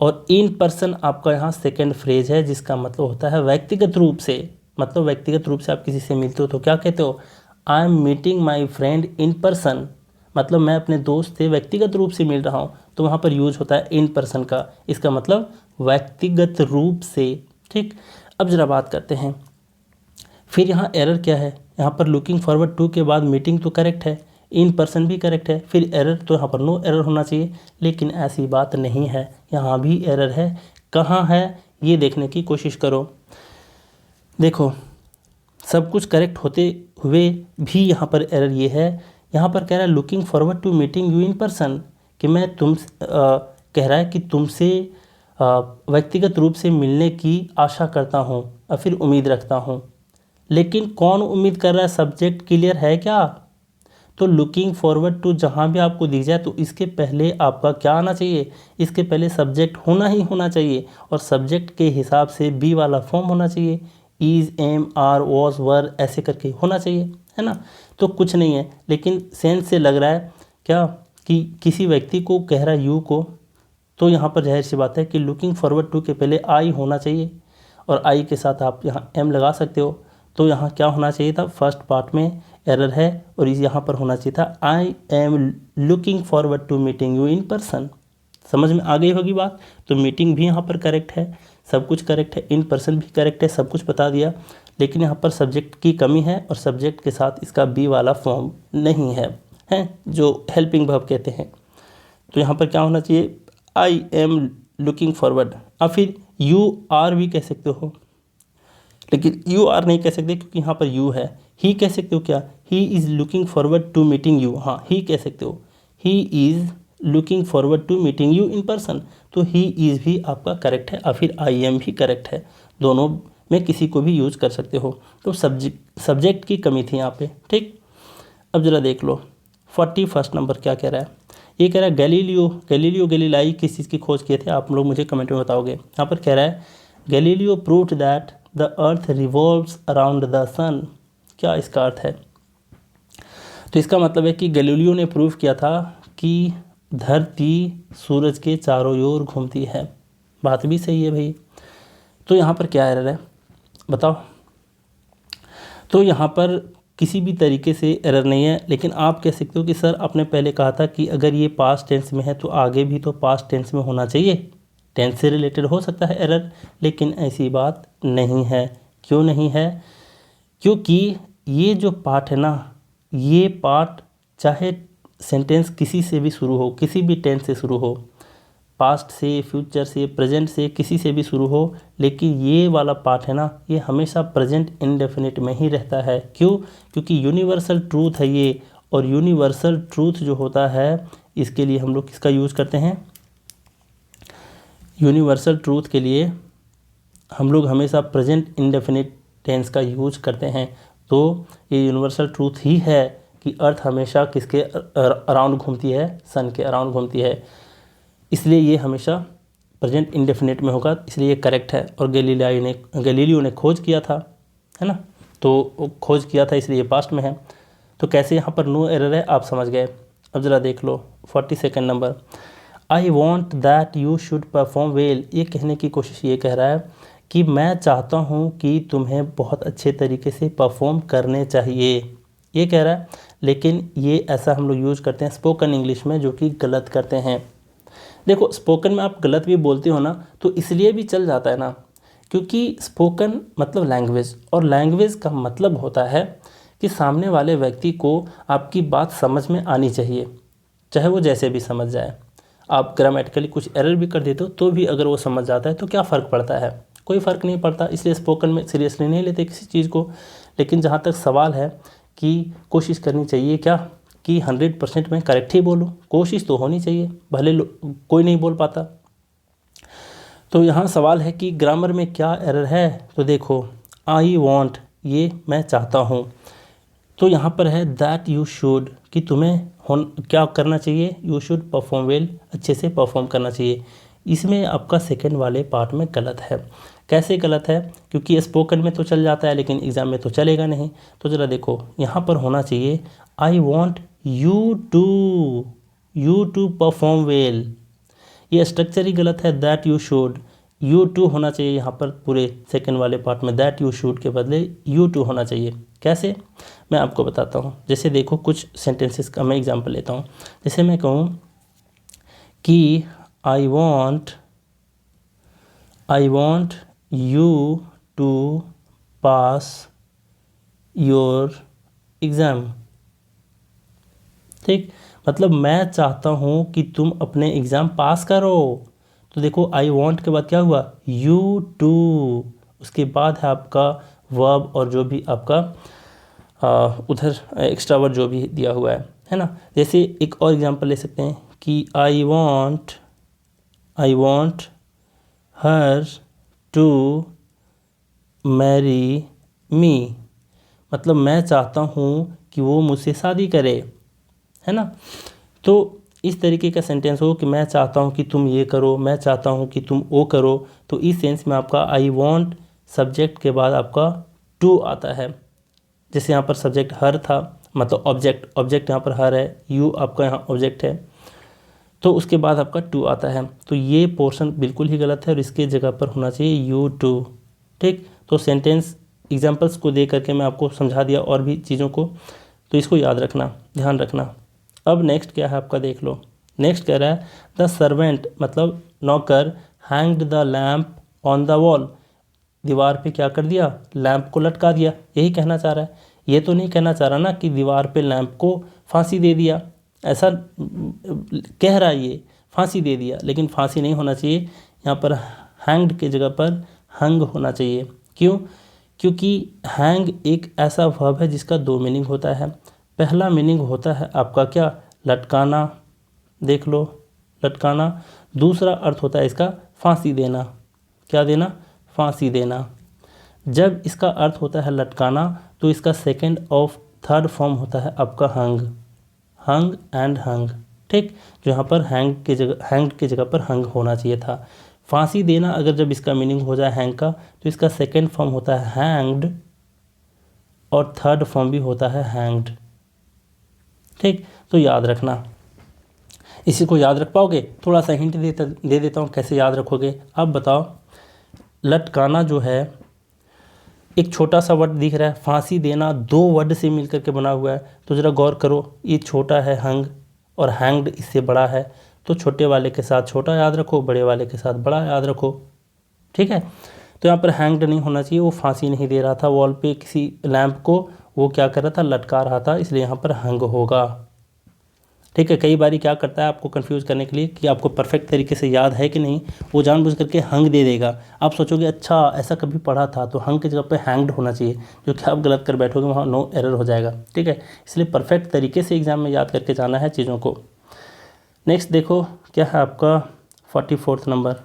और इन पर्सन आपका यहाँ सेकंड फ्रेज है, जिसका मतलब होता है व्यक्तिगत रूप से, मतलब व्यक्तिगत रूप से आप किसी से मिलते हो तो क्या कहते हो, I am meeting my friend in person, मतलब मैं अपने दोस्त से व्यक्तिगत रूप से मिल रहा हूँ, तो वहाँ पर यूज होता है इन पर्सन का, इसका मतलब व्यक्तिगत रूप से, ठीक। अब जरा बात करते हैं फिर यहाँ एरर क्या है। यहाँ पर लुकिंग फॉरवर्ड टू के बाद मीटिंग तो करेक्ट है, इन पर्सन भी करेक्ट है, फिर एरर तो यहाँ पर नो एरर होना चाहिए, लेकिन ऐसी बात नहीं है, यहाँ भी एरर है। कहाँ है ये देखने की कोशिश करो। देखो सब कुछ करेक्ट होते हुए भी यहाँ पर एरर ये है, यहाँ पर कह रहा है looking forward to meeting you in person, कि मैं कह रहा है कि तुमसे व्यक्तिगत रूप से मिलने की आशा करता हूँ और फिर उम्मीद रखता हूँ। लेकिन कौन उम्मीद कर रहा है, सब्जेक्ट क्लियर है क्या? तो लुकिंग फॉरवर्ड टू जहाँ भी आपको दिख जाए तो इसके पहले आपका क्या आना चाहिए, इसके पहले सब्जेक्ट होना ही होना चाहिए और सब्जेक्ट के हिसाब से बी वाला फॉर्म होना चाहिए, इज, एम, आर, वॉज, वर ऐसे करके होना चाहिए, है ना। तो कुछ नहीं है, लेकिन सेंस से लग रहा है क्या कि किसी व्यक्ति को कह रहा है यू को, तो यहाँ पर जाहिर सी बात है कि लुकिंग फॉरवर्ड टू के पहले आई होना चाहिए और आई के साथ आप यहाँ एम लगा सकते हो। तो यहाँ क्या होना चाहिए था, फर्स्ट पार्ट में एरर है और इस यहाँ पर होना चाहिए था I am looking forward to meeting you in person. समझ में आ गई होगी बात। तो मीटिंग भी यहाँ पर करेक्ट है, सब कुछ करेक्ट है, इन पर्सन भी करेक्ट है, सब कुछ बता दिया, लेकिन यहाँ पर सब्जेक्ट की कमी है और सब्जेक्ट के साथ इसका बी वाला फॉर्म नहीं है जो हेल्पिंग वर्ब कहते हैं। तो यहाँ पर क्या होना चाहिए, आई एम लुकिंग फॉरवर्ड, और फिर यू आर भी कह सकते हो, लेकिन यू आर नहीं कह सकते क्योंकि यहाँ पर यू है। ही कह सकते हो क्या, he is looking forward to meeting you, हाँ ही कह सकते हो, he is looking forward to meeting you in person. तो ही इज़ भी आपका करेक्ट है और फिर आई एम भी करेक्ट है, दोनों में किसी को भी यूज कर सकते हो। तो सब्जेक्ट की कमी थी यहाँ पे, ठीक। अब ज़रा देख लो 41 नंबर क्या कह रहा है। ये कह रहा है गैलीलियो गैलीलाई किस चीज़ की खोज किए थे, आप लोग मुझे कमेंट में बताओगे। यहाँ पर कह रहा है Galileo proved that the earth revolves around the sun. क्या इसका अर्थ है? तो इसका मतलब है कि गैलीलियो ने प्रूव किया था कि धरती सूरज के चारों ओर घूमती है। बात भी सही है भाई। तो यहाँ पर क्या एरर है बताओ। तो यहाँ पर किसी भी तरीके से एरर नहीं है, लेकिन आप कह सकते हो कि सर आपने पहले कहा था कि अगर ये पास्ट टेंस में है तो आगे भी तो पास्ट टेंस में होना चाहिए, टेंस से रिलेटेड हो सकता है एरर, लेकिन ऐसी बात नहीं है। क्यों नहीं है? क्योंकि ये जो पार्ट है ना, ये पार्ट चाहे सेंटेंस किसी से भी शुरू हो, किसी भी टेंस से शुरू हो, पास्ट से, फ्यूचर से, प्रेजेंट से, किसी से भी शुरू हो, लेकिन ये वाला पार्ट है ना, ये हमेशा प्रेजेंट इंडेफिनिट में ही रहता है। क्यों? क्योंकि यूनिवर्सल ट्रूथ है ये, और यूनिवर्सल ट्रूथ जो होता है इसके लिए हम लोग किसका यूज़ करते हैं? यूनिवर्सल ट्रूथ के लिए हम लोग हमेशा प्रेजेंट इंडेफिनिट टेंस का यूज करते हैं। तो ये यूनिवर्सल ट्रूथ ही है कि अर्थ हमेशा किसके अराउंड घूमती है? सन के अराउंड घूमती है, इसलिए ये हमेशा प्रेजेंट इंडेफिनिट में होगा, इसलिए ये करेक्ट है। और गैलीलियो ने खोज किया था, है ना, तो खोज किया था इसलिए पास्ट में है। तो कैसे यहाँ पर नो एरर है आप समझ गए। अब ज़रा देख लो 42 number, I want that you should perform well. ये कहने की कोशिश ये कह रहा है कि मैं चाहता हूँ कि तुम्हें बहुत अच्छे तरीके से परफॉर्म करने चाहिए, ये कह रहा है। लेकिन ये ऐसा हम लोग यूज़ करते हैं स्पोकन इंग्लिश में, जो कि गलत करते हैं। देखो स्पोकन में आप गलत भी बोलते हो ना तो इसलिए भी चल जाता है ना, क्योंकि स्पोकन मतलब लैंग्वेज, और लैंग्वेज का मतलब होता है कि सामने वाले व्यक्ति को आपकी बात समझ में आनी चाहिए, चाहे वो जैसे भी समझ जाए। आप ग्रामेटिकली कुछ एरर भी कर देते हो तो भी अगर वो समझ जाता है तो क्या फ़र्क पड़ता है? कोई फ़र्क नहीं पड़ता। इसलिए स्पोकन में सीरियसली नहीं लेते किसी चीज़ को। लेकिन जहाँ तक सवाल है कि कोशिश करनी चाहिए क्या कि 100% में करेक्ट ही बोलूँ, कोशिश तो होनी चाहिए, भले कोई नहीं बोल पाता। तो यहाँ सवाल है कि ग्रामर में क्या एरर है। तो देखो आई वॉन्ट, ये मैं चाहता हूँ, तो यहाँ पर है दैट यू शुड, कि तुम्हें क्या करना चाहिए? यू शुड परफॉर्म वेल, अच्छे से परफॉर्म करना चाहिए। इसमें आपका सेकंड वाले पार्ट में गलत है। कैसे गलत है? क्योंकि स्पोकन में तो चल जाता है लेकिन एग्ज़ाम में तो चलेगा नहीं। तो ज़रा देखो यहाँ पर होना चाहिए I want you to perform well. ये स्ट्रक्चर ही गलत है, that you should, you to होना चाहिए यहाँ पर पूरे सेकंड वाले पार्ट में, दैट यू शुड के बदले यू टू होना चाहिए। कैसे? मैं आपको बताता हूँ। जैसे देखो कुछ सेंटेंसेस का मैं एग्जांपल लेता हूँ। जैसे मैं कहूँ कि I want you to pass your exam, ठीक, मतलब मैं चाहता हूँ कि तुम अपने एग्ज़ाम पास करो। तो देखो आई वॉन्ट के बाद क्या हुआ? यू टू, उसके बाद है आपका वर्ब और जो भी आपका उधर एक्स्ट्रा वर्ड जो भी दिया हुआ है ना। जैसे एक और एग्जांपल ले सकते हैं कि I want her to marry me, मतलब मैं चाहता हूँ कि वो मुझसे शादी करे, है ना। तो इस तरीके का सेंटेंस हो कि मैं चाहता हूँ कि तुम ये करो, मैं चाहता हूँ कि तुम वो करो, तो इस सेंस में आपका आई वॉन्ट सब्जेक्ट के बाद आपका टू आता है। जैसे यहाँ पर सब्जेक्ट हर था, मतलब ऑब्जेक्ट यहाँ पर हर है, यू आपका यहाँ ऑब्जेक्ट है, तो उसके बाद आपका टू आता है। तो ये पोर्शन बिल्कुल ही गलत है और इसके जगह पर होना चाहिए यू टू। ठीक, तो सेंटेंस एग्जाम्पल्स को दे करके मैं आपको समझा दिया और भी चीज़ों को, तो इसको याद रखना, ध्यान रखना। अब नेक्स्ट क्या है आपका, देख लो। नेक्स्ट कह रहा है द सर्वेंट, मतलब नौकर, hanged the lamp on the wall, दीवार पे क्या कर दिया, लैंप को लटका दिया, यही कहना चाह रहा है। ये तो नहीं कहना चाह रहा ना कि दीवार पे लैंप को फांसी दे दिया, ऐसा कह रहा है ये, फांसी दे दिया, लेकिन फांसी नहीं होना चाहिए, यहाँ पर हैंग्ड की जगह पर हंग होना चाहिए। क्यों? क्योंकि हैंग एक ऐसा वर्ब है जिसका दो मीनिंग होता है। पहला मीनिंग होता है आपका क्या, लटकाना, देख लो, लटकाना। दूसरा अर्थ होता है इसका फांसी देना, क्या देना, फांसी देना। जब इसका अर्थ होता है लटकाना तो इसका सेकंड ऑफ थर्ड फॉर्म होता है आपका हंग, हंग एंड हंग। ठीक, जो यहाँ पर हैंग की जगह पर हंग होना चाहिए था। फांसी देना अगर जब इसका मीनिंग हो जाए हैंग का, तो इसका सेकंड फॉर्म होता है हैंग्ड और थर्ड फॉर्म भी होता है हैंग्ड। ठीक, तो याद रखना, इसी को याद रख पाओगे? थोड़ा सा हिंट दे देता हूँ कैसे याद रखोगे। अब बताओ, लटकाना जो है एक छोटा सा वर्ड दिख रहा है, फांसी देना दो वर्ड से मिलकर के बना हुआ है, तो ज़रा गौर करो, ये छोटा है हंग और हैंग्ड इससे बड़ा है, तो छोटे वाले के साथ छोटा याद रखो, बड़े वाले के साथ बड़ा याद रखो। ठीक है, तो यहाँ पर हैंग्ड नहीं होना चाहिए, वो फांसी नहीं दे रहा था वॉल पे किसी लैंप को, वो क्या कर रहा था, लटका रहा था, इसलिए यहाँ पर हंग होगा। ठीक है, कई बारी क्या करता है आपको कंफ्यूज करने के लिए कि आपको परफेक्ट तरीके से याद है कि नहीं, वो जानबूझ करके हंग दे देगा। आप सोचोगे अच्छा ऐसा कभी पढ़ा था, तो हंग की जगह पे हैंग्ड होना चाहिए, जो कि आप गलत कर बैठोगे, वहाँ नो एरर हो जाएगा। ठीक है, इसलिए परफेक्ट तरीके से एग्जाम में याद करके जाना है चीज़ों को। नेक्स्ट देखो क्या है आपका 44 नंबर,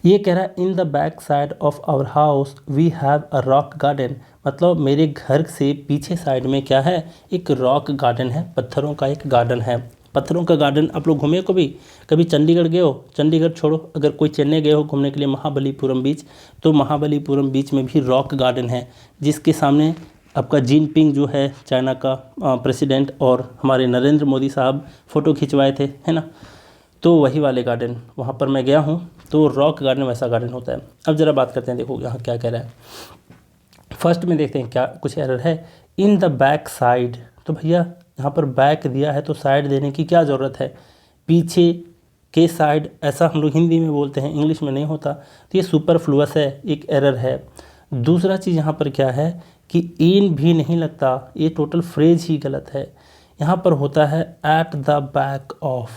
ये कह रहा है in the back side of our house we have a rock garden, मतलब मेरे घर से पीछे साइड में क्या है, एक रॉक गार्डन है, पत्थरों का एक गार्डन है। पत्थरों का गार्डन आप लोग घूमे कभी चंडीगढ़ गए हो? चंडीगढ़ छोड़ो, अगर कोई चेन्नई गए हो घूमने के लिए महाबलीपुरम बीच, तो महाबलीपुरम बीच में भी रॉक गार्डन है, जिसके सामने आपका जिनपिंग जो है चाइना का प्रेसिडेंट और हमारे नरेंद्र मोदी साहब फ़ोटो खिंचवाए थे, है ना। तो वही वाले गार्डन वहाँ पर मैं गया हूँ, तो रॉक गार्डन वैसा गार्डन होता है। अब ज़रा बात करते हैं, देखो यहाँ क्या कह रहा है। फर्स्ट में देखते हैं क्या कुछ एरर है, इन द बैक साइड, तो भैया यहाँ पर बैक दिया है तो साइड देने की क्या ज़रूरत है, पीछे के साइड ऐसा हम लोग हिंदी में बोलते हैं, इंग्लिश में नहीं होता, तो ये सुपरफ्लुअस है, एक एरर है। दूसरा चीज़ यहाँ पर क्या है कि इन भी नहीं लगता, ये टोटल फ्रेज ही गलत है। यहाँ पर होता है at the back of,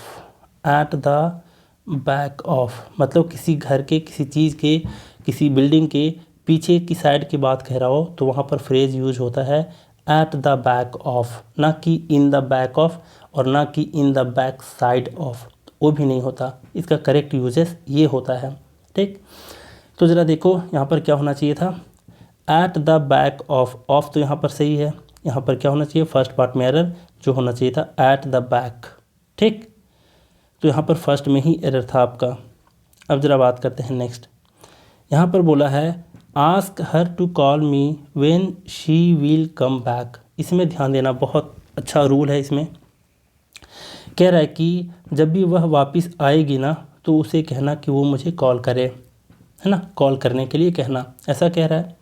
at the back of, मतलब किसी घर के, किसी चीज़ के, किसी बिल्डिंग के पीछे की साइड की बात कह रहा हो, तो वहाँ पर फ्रेज यूज होता है एट द बैक ऑफ, ना कि इन द बैक ऑफ और ना कि इन द बैक साइड ऑफ, वो भी नहीं होता, इसका करेक्ट यूजेस ये होता है। ठीक, तो ज़रा देखो यहाँ पर क्या होना चाहिए था, एट द बैक ऑफ तो यहाँ पर सही है, यहाँ पर क्या होना चाहिए, फर्स्ट पार्ट में एरर, जो होना चाहिए था एट द बैक। ठीक, तो यहाँ पर फर्स्ट में ही एरर था आपका। अब ज़रा बात करते हैं नेक्स्ट, यहाँ पर बोला है ask her to call me when she will come back, इसमें ध्यान देना, बहुत अच्छा रूल है इसमें। कह रहा है कि जब भी वह वापस आएगी ना, तो उसे कहना कि वो मुझे कॉल करे, है ना, कॉल करने के लिए कहना, ऐसा कह रहा है।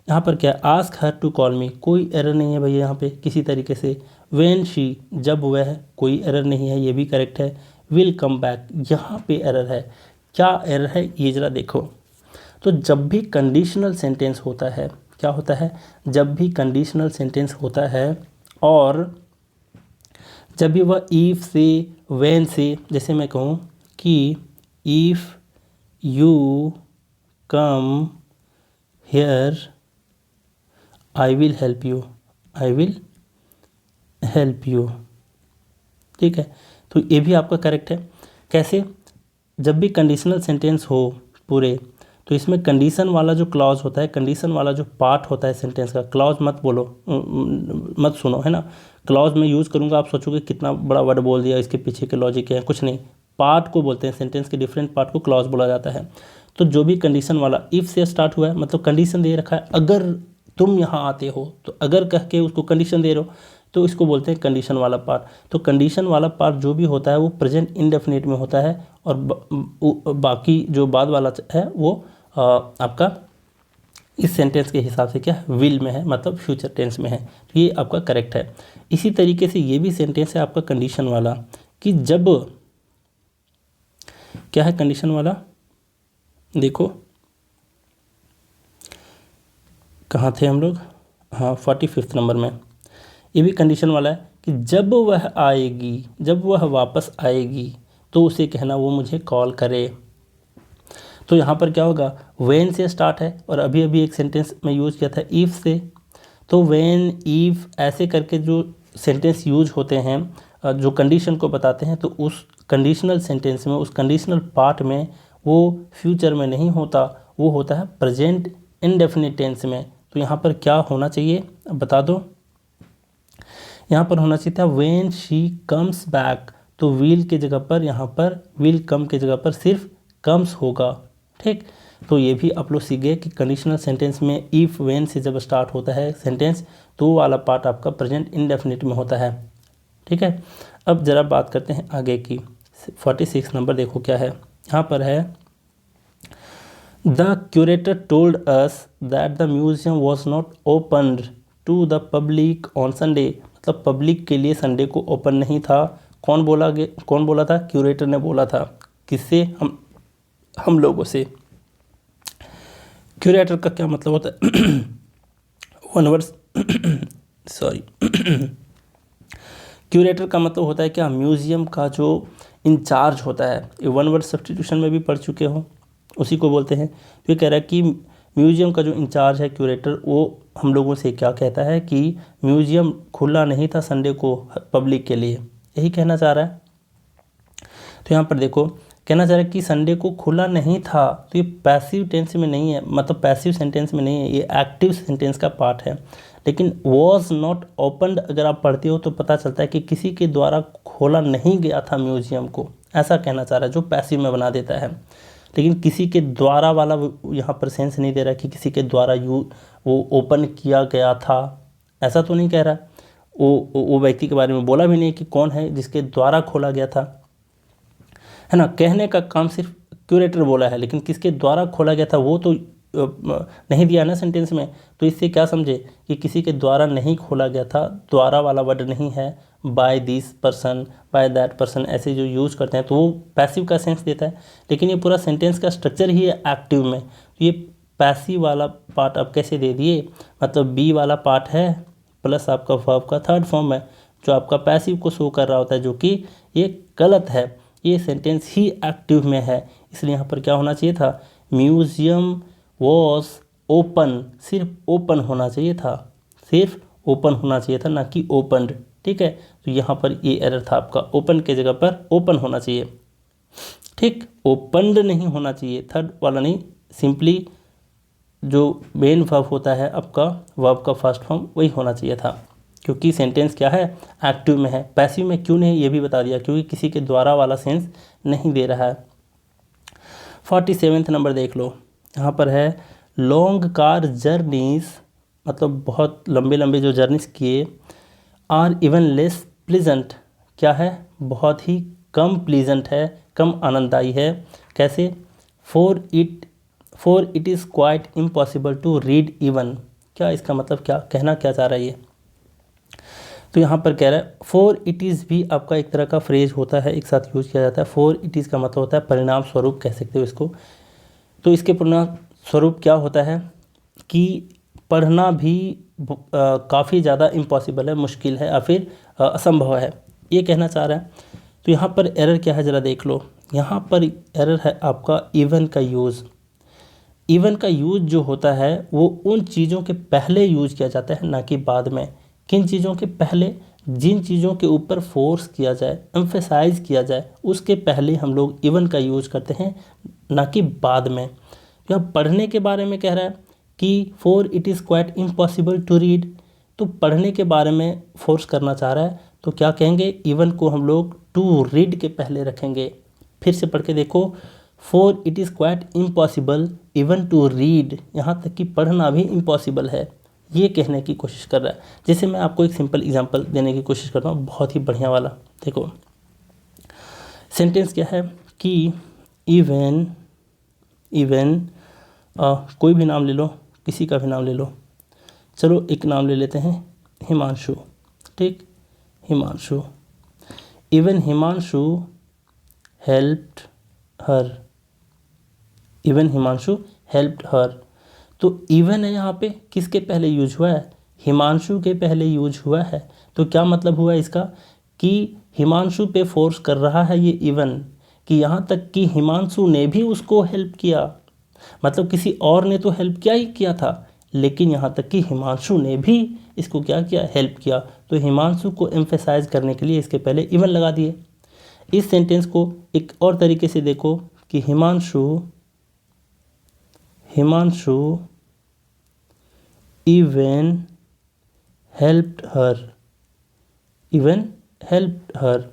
यहाँ पर क्या, ask her to call me, कोई एरर नहीं है भैया यहाँ पे किसी तरीके से। व्हेन शी, जब वह, कोई एरर नहीं है, ये भी करेक्ट है। विल कम बैक, यहाँ पे एरर है, क्या एरर है ये ज़रा देखो। तो जब भी कंडीशनल सेंटेंस होता है, क्या होता है, जब भी कंडीशनल सेंटेंस होता है और जब भी वह ईफ से, व्हेन से, जैसे मैं कहूँ कि if you come here I will help you, I will help you. ठीक है, तो ये भी आपका करेक्ट है। कैसे, जब भी कंडीशनल सेंटेंस हो पूरे, तो इसमें कंडीशन वाला जो क्लॉज होता है, कंडीशन वाला जो पार्ट होता है सेंटेंस का, क्लॉज मत बोलो, मत सुनो, है ना। क्लॉज में यूज़ करूँगा आप सोचोगे कितना बड़ा वर्ड बोल दिया, इसके पीछे के लॉजिक है, कुछ नहीं। पार्ट को बोलते हैं, सेंटेंस के डिफरेंट पार्ट को क्लॉज बोला जाता है। तो जो भी कंडीशन वाला इफ़ से स्टार्ट हुआ है, मतलब कंडीशन दे रखा है, अगर तुम यहाँ आते हो, तो अगर कह के उसको कंडीशन दे रहे हो, तो इसको बोलते हैं कंडीशन वाला पार्ट। तो कंडीशन वाला पार्ट जो भी होता है वो प्रेजेंट इंडेफिनिट में होता है, और बाकी जो बाद वाला है वो आपका इस सेंटेंस के हिसाब से क्या विल में है, मतलब फ्यूचर टेंस में है। तो ये आपका करेक्ट है। इसी तरीके से ये भी सेंटेंस है आपका कंडीशन वाला, कि जब क्या है कंडीशन वाला, देखो कहाँ थे हम लोग, हाँ 45 नंबर में। ये भी कंडीशन वाला है कि जब वह आएगी, जब वह वापस आएगी, तो उसे कहना वो मुझे कॉल करे। तो यहाँ पर क्या होगा, व्हेन से स्टार्ट है, और अभी अभी एक सेंटेंस में यूज़ किया था इफ़ से। तो व्हेन, इफ़ ऐसे करके जो सेंटेंस यूज होते हैं जो कंडीशन को बताते हैं, तो उस कंडीशनल सेंटेंस में, उस कंडीशनल पार्ट में वो फ्यूचर में नहीं होता, वो होता है प्रेजेंट इंडेफिनिट टेंस में। तो यहाँ पर क्या होना चाहिए, अब बता दो। यहाँ पर होना चाहिए था व्हेन शी कम्स बैक, तो विल के जगह पर, यहाँ पर विल कम के जगह पर सिर्फ कम्स होगा। ठीक, तो ये भी आप लोग सीख गए कि कंडीशनल सेंटेंस में इफ़ व्हेन से जब स्टार्ट होता है सेंटेंस, तो वो वाला पार्ट आपका प्रेजेंट इंडेफिनिट में होता है। ठीक है, अब ज़रा बात करते हैं आगे की। 46 नंबर देखो क्या है, यहाँ पर है the curator told us that the museum was not opened to the public on Sunday, मतलब पब्लिक के लिए संडे को ओपन नहीं था। कौन बोला था, क्यूरेटर ने बोला था। किससे, हम लोगों से। क्यूरेटर का क्या मतलब होता है वन वर्ड सॉरी क्यूरेटर का मतलब होता है क्या, म्यूज़ियम का जो इंचार्ज होता है। ये वन वर्ड सब्स्टिट्यूशन में भी पढ़ चुके हो, उसी को बोलते हैं। तो ये कह रहा है कि म्यूज़ियम का जो इंचार्ज है क्यूरेटर, वो हम लोगों से क्या कहता है कि म्यूज़ियम खुला नहीं था संडे को पब्लिक के लिए, यही कहना चाह रहा है। तो यहाँ पर देखो, कहना चाह रहा है कि संडे को खुला नहीं था, तो ये पैसिव टेंस में नहीं है, मतलब पैसिव सेंटेंस में नहीं है, ये एक्टिव सेंटेंस का पार्ट है। लेकिन वॉज नॉट ओपनड अगर आप पढ़ते हो तो पता चलता है कि किसी के द्वारा खोला नहीं गया था म्यूजियम को, ऐसा कहना चाह रहा है, जो पैसिव में बना देता है। लेकिन किसी के द्वारा वाला यहाँ पर सेंस नहीं दे रहा कि किसी के द्वारा वो ओपन किया गया था, ऐसा तो नहीं कह रहा। वो व्यक्ति के बारे में बोला भी नहीं कि कौन है जिसके द्वारा खोला गया था, है ना। कहने का काम सिर्फ क्यूरेटर बोला है, लेकिन किसके द्वारा खोला गया था वो तो नहीं दिया ना सेंटेंस में। तो इससे क्या समझे कि किसी के द्वारा नहीं खोला गया था, द्वारा वाला वर्ड नहीं है। By this person, by that person, ऐसे जो यूज करते हैं तो वो पैसिव का सेंस देता है। लेकिन ये पूरा सेंटेंस का स्ट्रक्चर ही है एक्टिव में, तो ये पैसिव वाला पार्ट आप कैसे दे दिए, मतलब बी वाला पार्ट है प्लस आपका वर्ब का थर्ड फॉर्म है, जो आपका पैसिव को शो कर रहा होता है, जो कि ये गलत है। ये सेंटेंस ही एक्टिव में है, इसलिए यहाँ पर क्या होना चाहिए था, म्यूजियम वॉज ओपन, सिर्फ ओपन होना चाहिए था, सिर्फ ओपन होना चाहिए था, ना कि ओपनड। ठीक है, तो यहाँ पर ये एरर था आपका, ओपन के जगह पर ओपन होना चाहिए। ठीक, ओपनड नहीं होना चाहिए, थर्ड वाला नहीं, सिंपली जो मेन वर्ब होता है आपका, वर्ब का फर्स्ट फॉर्म वही होना चाहिए था, क्योंकि सेंटेंस क्या है, एक्टिव में है। पैसिव में क्यों नहीं ये भी बता दिया, क्योंकि किसी के द्वारा वाला सेंस नहीं दे रहा है। 47 नंबर देख लो, यहाँ पर है लॉन्ग कार जर्नीज, मतलब बहुत लंबे लंबे जो जर्नीज किए, आर इवन लेस प्लीजेंट, क्या है, बहुत ही कम प्लीजेंट है, कम आनंददायी है। कैसे, for it is quite impossible to read even, क्या इसका मतलब, क्या कहना क्या चाह रहा है ये। तो यहाँ पर कह रहा है फॉर इट इज़ भी आपका एक तरह का फ्रेज होता है, एक साथ यूज किया जाता है। फॉर इट इज़ का मतलब होता है परिणाम स्वरूप, कह सकते हो इसको। तो इसके परिणाम स्वरूप क्या होता है कि पढ़ना भी काफ़ी ज़्यादा इम्पॉसिबल है, मुश्किल है, या फिर असंभव है, ये कहना चाह रहा है। तो यहाँ पर एरर क्या है ज़रा देख लो, यहाँ पर एरर है आपका इवन का यूज़। इवन का यूज़ जो होता है वो उन चीज़ों के पहले यूज किया जाता है, ना कि बाद में। किन चीज़ों के पहले, जिन चीज़ों के ऊपर फोर्स किया जाए, एम्फेसाइज किया जाए, उसके पहले हम लोग इवन का यूज करते हैं, ना कि बाद में। यह पढ़ने के बारे में कह रहा है कि for it is quite impossible to read, तो पढ़ने के बारे में फोर्स करना चाह रहा है, तो क्या कहेंगे, इवन को हम लोग टू रीड के पहले रखेंगे। फिर से पढ़ के देखो, for it is quite impossible even to read, यहाँ तक कि पढ़ना भी इम्पॉसिबल है, ये कहने की कोशिश कर रहा है। जैसे मैं आपको एक सिंपल एग्जांपल देने की कोशिश करता हूँ, बहुत ही बढ़िया वाला। देखो सेंटेंस क्या है कि इवन कोई भी नाम ले लो, किसी का भी नाम ले लो। चलो एक नाम ले लेते हैं, हिमांशु। ठीक, हिमांशु। इवन हिमांशु हेल्प्ड हर, इवन हिमांशु हेल्प्ड हर। तो इवन है यहाँ पे किसके पहले यूज हुआ है, हिमांशु के पहले यूज हुआ है। तो क्या मतलब हुआ इसका कि हिमांशु पे फोर्स कर रहा है ये इवन, कि यहाँ तक कि हिमांशु ने भी उसको हेल्प किया। मतलब किसी और ने तो हेल्प किया ही किया था, लेकिन यहाँ तक कि हिमांशु ने भी इसको क्या किया, हेल्प किया। तो हिमांशु को एम्फेसाइज करने के लिए इसके पहले इवन लगा दिए। इस सेंटेंस को एक और तरीके से देखो कि हिमांशु इवन हेल्प्ड हर,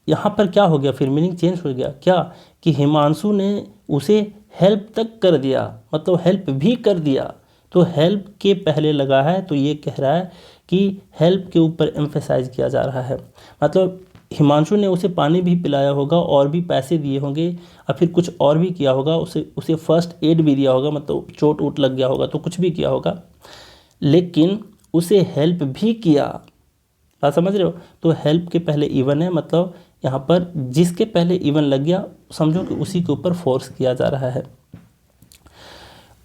यहाँ पर क्या हो गया, फिर मीनिंग चेंज हो गया। क्या कि हिमांशु ने उसे हेल्प तक कर दिया, मतलब हेल्प भी कर दिया। तो हेल्प के पहले लगा है, तो ये कह रहा है कि हेल्प के ऊपर एम्फेसाइज किया जा रहा है। मतलब हिमांशु ने उसे पानी भी पिलाया होगा और भी पैसे दिए होंगे और फिर कुछ और भी किया होगा, उसे फर्स्ट एड भी दिया होगा, मतलब चोट वोट लग गया होगा तो कुछ भी किया होगा, लेकिन उसे हेल्प भी किया। बात समझ रहे हो? तो हेल्प के पहले इवन है, मतलब यहाँ पर जिसके पहले इवन लग गया समझो कि उसी के ऊपर फोर्स किया जा रहा है।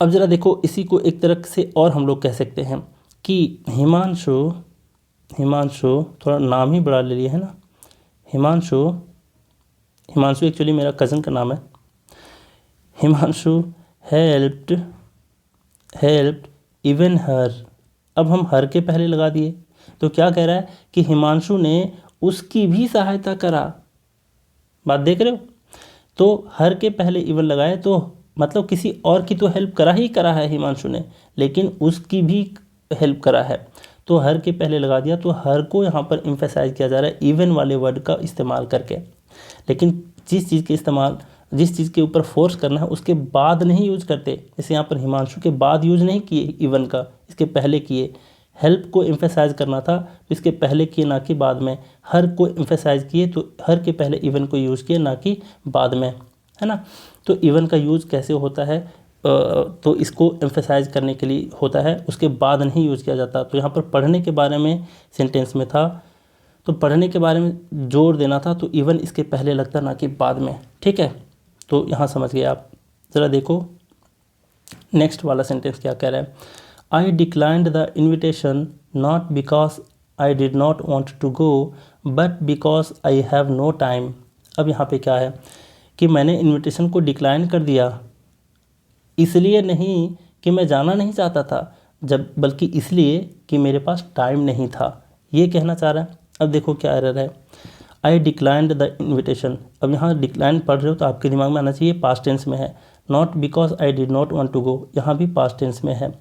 अब ज़रा देखो, इसी को एक तरह से और हम लोग कह सकते हैं कि हिमांशु थोड़ा नाम ही बड़ा ले लिया है ना, हिमांशु एक्चुअली मेरा कज़न का नाम है। हिमांशु हेल्प्ड इवन हर, अब हम हर के पहले लगा दिए, तो क्या कह रहा है कि हिमांशु ने उसकी भी सहायता करा। बात देख रहे हो? तो हर के पहले इवन लगाए तो मतलब किसी और की तो हेल्प करा है हिमांशु ने, लेकिन उसकी भी हेल्प करा है। तो हर के पहले लगा दिया, तो हर को यहाँ पर एम्फेसाइज किया जा रहा है इवन वाले वर्ड का इस्तेमाल करके। लेकिन जिस चीज़ के ऊपर फोर्स करना है उसके बाद नहीं यूज करते। जैसे यहाँ पर हिमांशु के बाद यूज नहीं किए इवन का, इसके पहले किए। हेल्प को एम्फेसाइज करना था तो इसके पहले किए, ना कि बाद में। हर को एम्फेसाइज किए तो हर के पहले इवन को यूज़ किए, ना कि बाद में, है ना। तो इवन का यूज़ कैसे होता है, तो इसको एम्फेसाइज करने के लिए होता है, उसके बाद नहीं यूज़ किया जाता। तो यहाँ पर पढ़ने के बारे में सेंटेंस में था, तो पढ़ने के बारे में जोर देना था तो इवन इसके पहले लगता, ना कि बाद में। ठीक है, तो यहाँ समझ गए आप। ज़रा देखो नेक्स्ट वाला सेंटेंस क्या कह रहा है। I declined the invitation not because I did not want to go but because I have no time. अब यहाँ पे क्या है कि मैंने इन्विटेशन को डिक्लाइन कर दिया, इसलिए नहीं कि मैं जाना नहीं चाहता था, बल्कि इसलिए कि मेरे पास टाइम नहीं था, ये कहना चाह रहा है। अब देखो क्या एरर है, आई डिक्लाइंड द इन्विटेशन। अब यहाँ डिक्लाइन पढ़ रहे हो तो आपके दिमाग में आना चाहिए पास्ट टेंस में है। Not because I did not want to go, यहाँ भी पास्ट टेंस में है।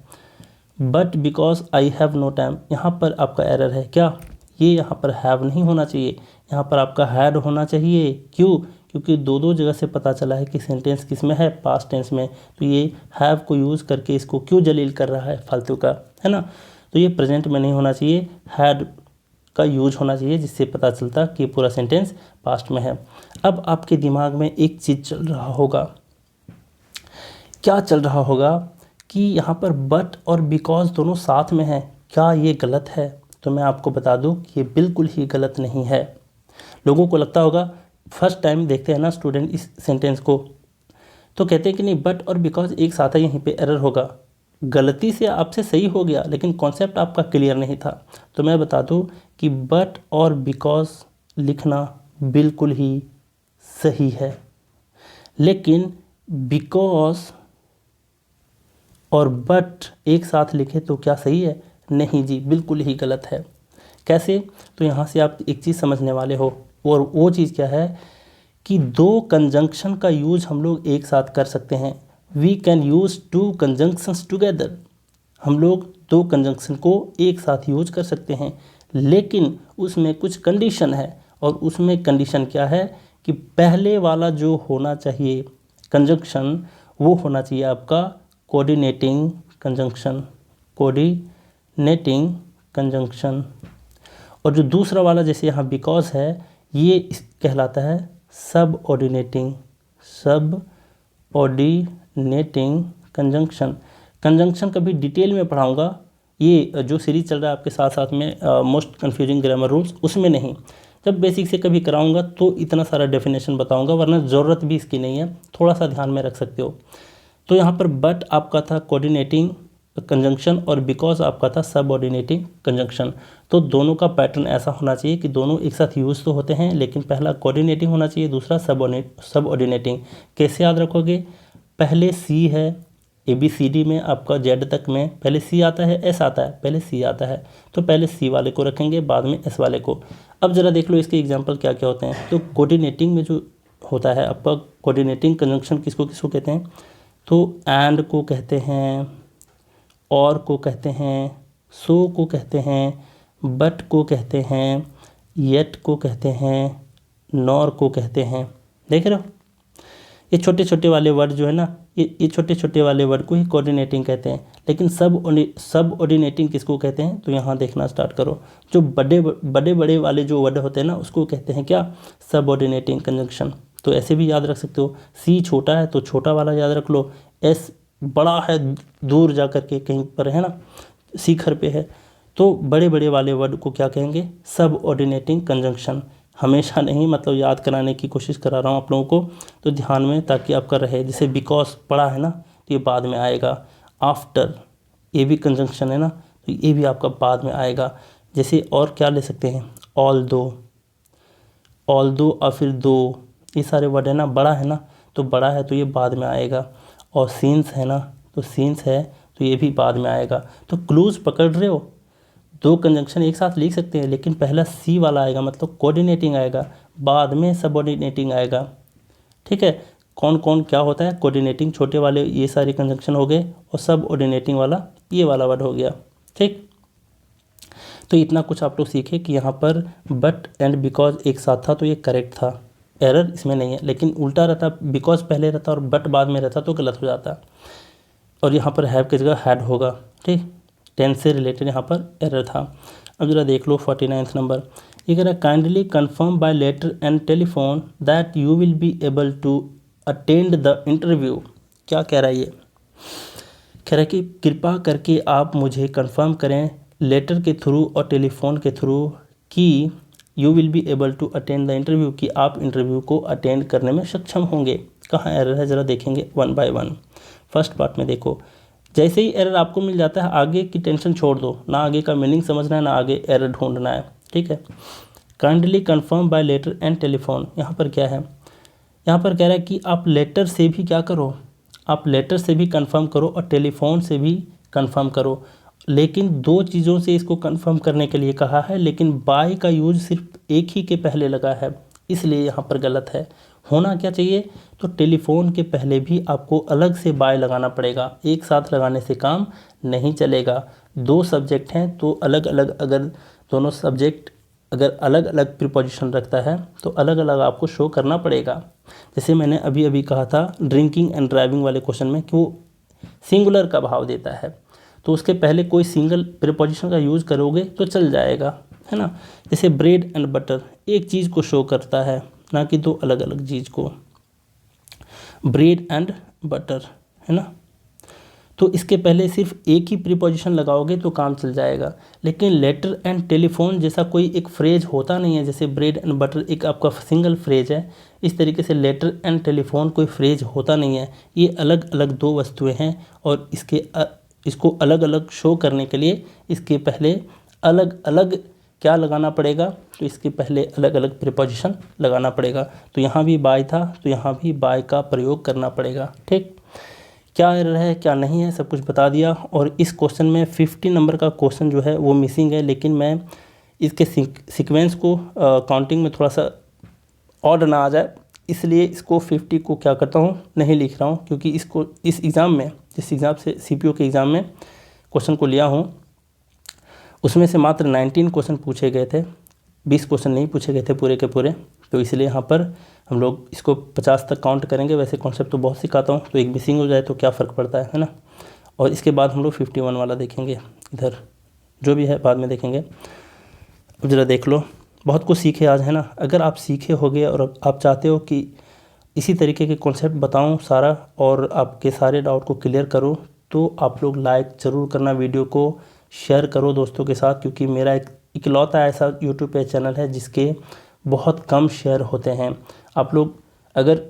But because I have no time, यहाँ पर आपका एरर है। क्या, ये यहाँ पर हैव नहीं होना चाहिए, यहाँ पर आपका हैड होना चाहिए। क्यों? क्योंकि दो जगह से पता चला है कि सेंटेंस किस में है, पास्ट टेंस में। तो ये हैव को यूज़ करके इसको क्यों जलील कर रहा है फालतू का, है ना। तो ये प्रेजेंट में नहीं होना चाहिए, हैड का यूज होना चाहिए, जिससे पता चलता कि पूरा सेंटेंस पास्ट में है। अब आपके दिमाग में एक चीज़ चल रहा होगा, क्या चल रहा होगा कि यहाँ पर बट और बिकॉज दोनों साथ में हैं, क्या ये गलत है? तो मैं आपको बता दूँ कि ये बिल्कुल ही गलत नहीं है। लोगों को लगता होगा, फर्स्ट टाइम देखते हैं ना स्टूडेंट इस सेंटेंस को, तो कहते हैं कि नहीं बट और बिकॉज एक साथ है, यहीं पे एरर होगा। गलती से आपसे सही हो गया, लेकिन कॉन्सेप्ट आपका क्लियर नहीं था। तो मैं बता दूं कि बट और बिकॉज लिखना बिल्कुल ही सही है, लेकिन बिकॉज और बट एक साथ लिखे तो क्या सही है? नहीं जी, बिल्कुल ही गलत है। कैसे? तो यहाँ से आप एक चीज़ समझने वाले हो, और वो चीज़ क्या है कि दो कंजंक्शन का यूज हम लोग एक साथ कर सकते हैं। We can use two conjunctions together. हम लोग दो कंजंक्शन को एक साथ यूज कर सकते हैं, लेकिन उसमें कुछ कंडीशन है। और उसमें कंडीशन क्या है कि पहले वाला जो होना चाहिए कंजंक्शन, वो होना चाहिए आपका कोऑर्डिनेटिंग कंजंक्शन, कोऑर्डिनेटिंग कंजंक्शन। और जो दूसरा वाला जैसे यहाँ बिकॉज है, ये कहलाता है सब ऑर्डिनेटिंग कंजंक्शन। कंजंक्शन कभी डिटेल में पढ़ाऊंगा, ये जो सीरीज चल रहा है आपके साथ साथ में मोस्ट कन्फ्यूजिंग ग्रामर रूल्स, उसमें नहीं। जब बेसिक से कभी कराऊंगा तो इतना सारा डेफिनेशन बताऊंगा, वरना ज़रूरत भी इसकी नहीं है, थोड़ा सा ध्यान में रख सकते हो। तो यहाँ पर बट आपका था कोऑर्डिनेटिंग कंजंक्शन और बिकॉज आपका था सब ऑर्डिनेटिंग कंजंक्शन। तो दोनों का पैटर्न ऐसा होना चाहिए कि दोनों एक साथ यूज़ तो होते हैं, लेकिन पहला कोऑर्डिनेटिंग होना चाहिए, दूसरा सब ऑर्डिनेटिंग। कैसे याद रखोगे? पहले सी है, ABCD में आपका Z तक में पहले C आता है, S आता है, पहले C आता है, तो पहले C वाले को रखेंगे, बाद में S वाले को। अब ज़रा देख लो इसके एग्जांपल क्या क्या होते हैं। तो कोऑर्डिनेटिंग में जो होता है आपका कोऑर्डिनेटिंग कंजंक्शन किसको किसको कहते हैं? तो एंड को कहते हैं, और को कहते हैं, सो को कहते हैं, बट को कहते हैं, येट को कहते हैं, नॉर को कहते हैं। देख रहे हो ये छोटे छोटे वाले वर्ड जो है ना, ये छोटे छोटे वाले वर्ड को ही कोऑर्डिनेटिंग कहते हैं। लेकिन सब ऑर्डिनेटिंग किसको कहते हैं? तो यहाँ देखना स्टार्ट करो। जो बड़े बड़े वाले जो वर्ड होते हैं ना, उसको कहते हैं क्या? सब ऑर्डिनेटिंग कंजंक्शन। तो ऐसे भी याद रख सकते हो। सी छोटा है तो छोटा वाला याद रख लो, एस बड़ा है दूर जा कर के कहीं पर है ना, शिखर पे है, तो बड़े बड़े वाले वर्ड को क्या कहेंगे? सब ऑर्डिनेटिंग कंजंक्शन। हमेशा नहीं, मतलब याद कराने की कोशिश करा रहा हूँ आप लोगों को, तो ध्यान में ताकि आपका रहे। जैसे बिकॉज पढ़ा है ना, तो ये बाद में आएगा। आफ्टर, ये भी कंजंक्शन है ना, तो ये भी आपका बाद में आएगा। जैसे और क्या ले सकते हैं? ऑल दो और फिर दो, ये सारे वर्ड है ना, बड़ा है ना, तो बड़ा है तो ये बाद में आएगा। और सीन्स है ना, तो सीन्स है तो ये भी बाद में आएगा। तो क्लूज पकड़ रहे हो? दो कंजंक्शन एक साथ लिख सकते हैं, लेकिन पहला सी वाला आएगा मतलब कोऑर्डिनेटिंग आएगा, बाद में सबऑर्डिनेटिंग आएगा। ठीक है, कौन कौन क्या होता है? कोऑर्डिनेटिंग छोटे वाले ये सारे कंजंक्शन हो गए, और सब ऑर्डिनेटिंग वाला ये वाला वर्ड हो गया। ठीक, तो इतना कुछ आप लोग सीखे कि यहाँ पर बट एंड बिकॉज एक साथ था तो ये करेक्ट था, एरर इसमें नहीं है। लेकिन उल्टा रहता, बिकॉज पहले रहता और बट बाद में रहता तो गलत हो जाता, और यहाँ पर हैव की जगह हैड होगा। ठीक, टेंस से रिलेटेड यहाँ पर एरर था। अब जरा देख लो 49 नंबर, ये कह रहा है kindly confirm by letter and telephone that you will be able to attend the interview. क्या कह रहा है ये? कह रहा है कि कृपा करके आप मुझे कन्फर्म करें लेटर के थ्रू और टेलीफोन के थ्रू कि you will be able to attend the interview, कि आप इंटरव्यू को अटेंड करने में सक्षम होंगे। कहाँ एरर है ज़रा देखेंगे one by one. First part में देखो, जैसे ही एरर आपको मिल जाता है आगे की टेंशन छोड़ दो, ना आगे का मीनिंग समझना है ना आगे एरर ढूंढना है। ठीक है, kindly confirm by letter and telephone, यहाँ पर क्या है? यहाँ पर कह रहा है कि आप लेटर से भी क्या करो? आप लेटर से भी कंफर्म करो और टेलीफोन से भी कंफर्म करो। लेकिन दो चीज़ों से इसको कंफर्म करने के लिए कहा है, लेकिन बाय का यूज सिर्फ एक ही के पहले लगा है, इसलिए यहाँ पर गलत है। होना क्या चाहिए? तो टेलीफोन के पहले भी आपको अलग से बाय लगाना पड़ेगा, एक साथ लगाने से काम नहीं चलेगा। दो सब्जेक्ट हैं तो अलग अलग, अगर दोनों सब्जेक्ट अगर अलग अलग प्रीपोजिशन रखता है तो अलग अलग आपको शो करना पड़ेगा। जैसे मैंने अभी अभी कहा था ड्रिंकिंग एंड ड्राइविंग वाले क्वेश्चन में कि वो सिंगुलर का भाव देता है, तो उसके पहले कोई सिंगल प्रीपोजिशन का यूज़ करोगे तो चल जाएगा, है ना। जैसे ब्रेड एंड बटर एक चीज़ को शो करता है, ना कि दो अलग अलग चीज़ को। ब्रेड एंड बटर, है ना, तो इसके पहले सिर्फ एक ही प्रीपोजिशन लगाओगे तो काम चल जाएगा। लेकिन लेटर एंड टेलीफोन जैसा कोई एक फ्रेज होता नहीं है, जैसे ब्रेड एंड बटर एक आपका सिंगल फ्रेज है, इस तरीके से लेटर एंड टेलीफोन कोई फ्रेज होता नहीं है। ये अलग अलग दो वस्तुएं हैं और इसको अलग अलग शो करने के लिए इसके पहले अलग अलग क्या लगाना पड़ेगा? तो इसके पहले अलग अलग प्रीपोजिशन लगाना पड़ेगा। तो यहाँ भी बाय था तो यहाँ भी बाय का प्रयोग करना पड़ेगा। ठीक, क्या एरर है क्या नहीं है सब कुछ बता दिया। और इस क्वेश्चन में 50 नंबर का क्वेश्चन जो है वो मिसिंग है, लेकिन मैं इसके सीक्वेंस को काउंटिंग में थोड़ा सा ऑड ना आ जाए, इसलिए इसको 50 को क्या करता हूँ, नहीं लिख रहा हूँ, क्योंकि इसको इस एग्ज़ाम में, जिस एग्ज़ाम से सीपीओ के एग्ज़ाम में क्वेश्चन को लिया हूँ उसमें से मात्र 19 क्वेश्चन पूछे गए थे, 20 क्वेश्चन नहीं पूछे गए थे पूरे के पूरे। तो इसलिए यहाँ पर हम लोग इसको 50 तक काउंट करेंगे। वैसे कॉन्सेप्ट तो बहुत सिखाता हूँ, तो एक मिसिंग हो जाए तो क्या फ़र्क पड़ता है ना। और इसके बाद हम लोग 51 वाला देखेंगे, इधर जो भी है बाद में देखेंगे। अब ज़रा देख लो, बहुत कुछ सीखे आज है ना। अगर आप सीखे होगे और आप चाहते हो कि इसी तरीके के कॉन्सेप्ट बताऊं सारा और आपके सारे डाउट को क्लियर करूं, तो आप लोग लाइक ज़रूर करना, वीडियो को शेयर करो दोस्तों के साथ, क्योंकि मेरा एक इकलौता ऐसा यूट्यूब पे चैनल है जिसके बहुत कम शेयर होते हैं। आप लोग अगर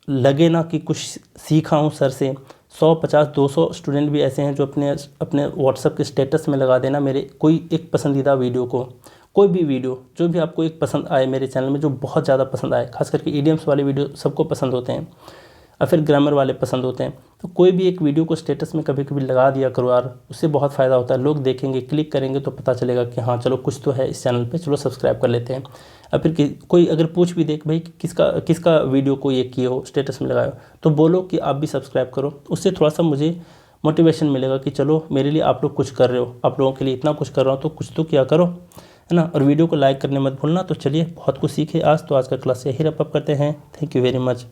लगे ना कि कुछ सीखा हूँ सर से, 100, 50, 200 स्टूडेंट भी ऐसे हैं जो अपने व्हाट्सएप के स्टेटस में लगा देना मेरे कोई एक पसंदीदा वीडियो को, कोई भी वीडियो जो भी आपको एक पसंद आए मेरे चैनल में, जो बहुत ज़्यादा पसंद आए, खास करके ईडियम्स वाले वीडियो सबको पसंद होते हैं और फिर ग्रामर वाले पसंद होते हैं। तो कोई भी एक वीडियो को स्टेटस में कभी कभी लगा दिया करो यार, उससे बहुत फ़ायदा होता है। लोग देखेंगे, क्लिक करेंगे तो पता चलेगा कि हाँ चलो कुछ तो है इस चैनल पे, चलो सब्सक्राइब कर लेते हैं। और फिर कोई अगर पूछ भी दे कि भाई किसका वीडियो को ये किए हो, स्टेटस में लगाए हो, तो बोलो कि आप भी सब्सक्राइब करो। उससे थोड़ा सा मुझे मोटिवेशन मिलेगा कि चलो मेरे लिए आप लोग कुछ कर रहे हो, आप लोगों के लिए इतना कुछ कर रहा हूँ तो कुछ तो क्या करो, है ना। और वीडियो को लाइक करने मत भूलना। तो चलिए बहुत कुछ सीखे आज, तो आज का क्लास यही रैप अप करते हैं। Thank you very much.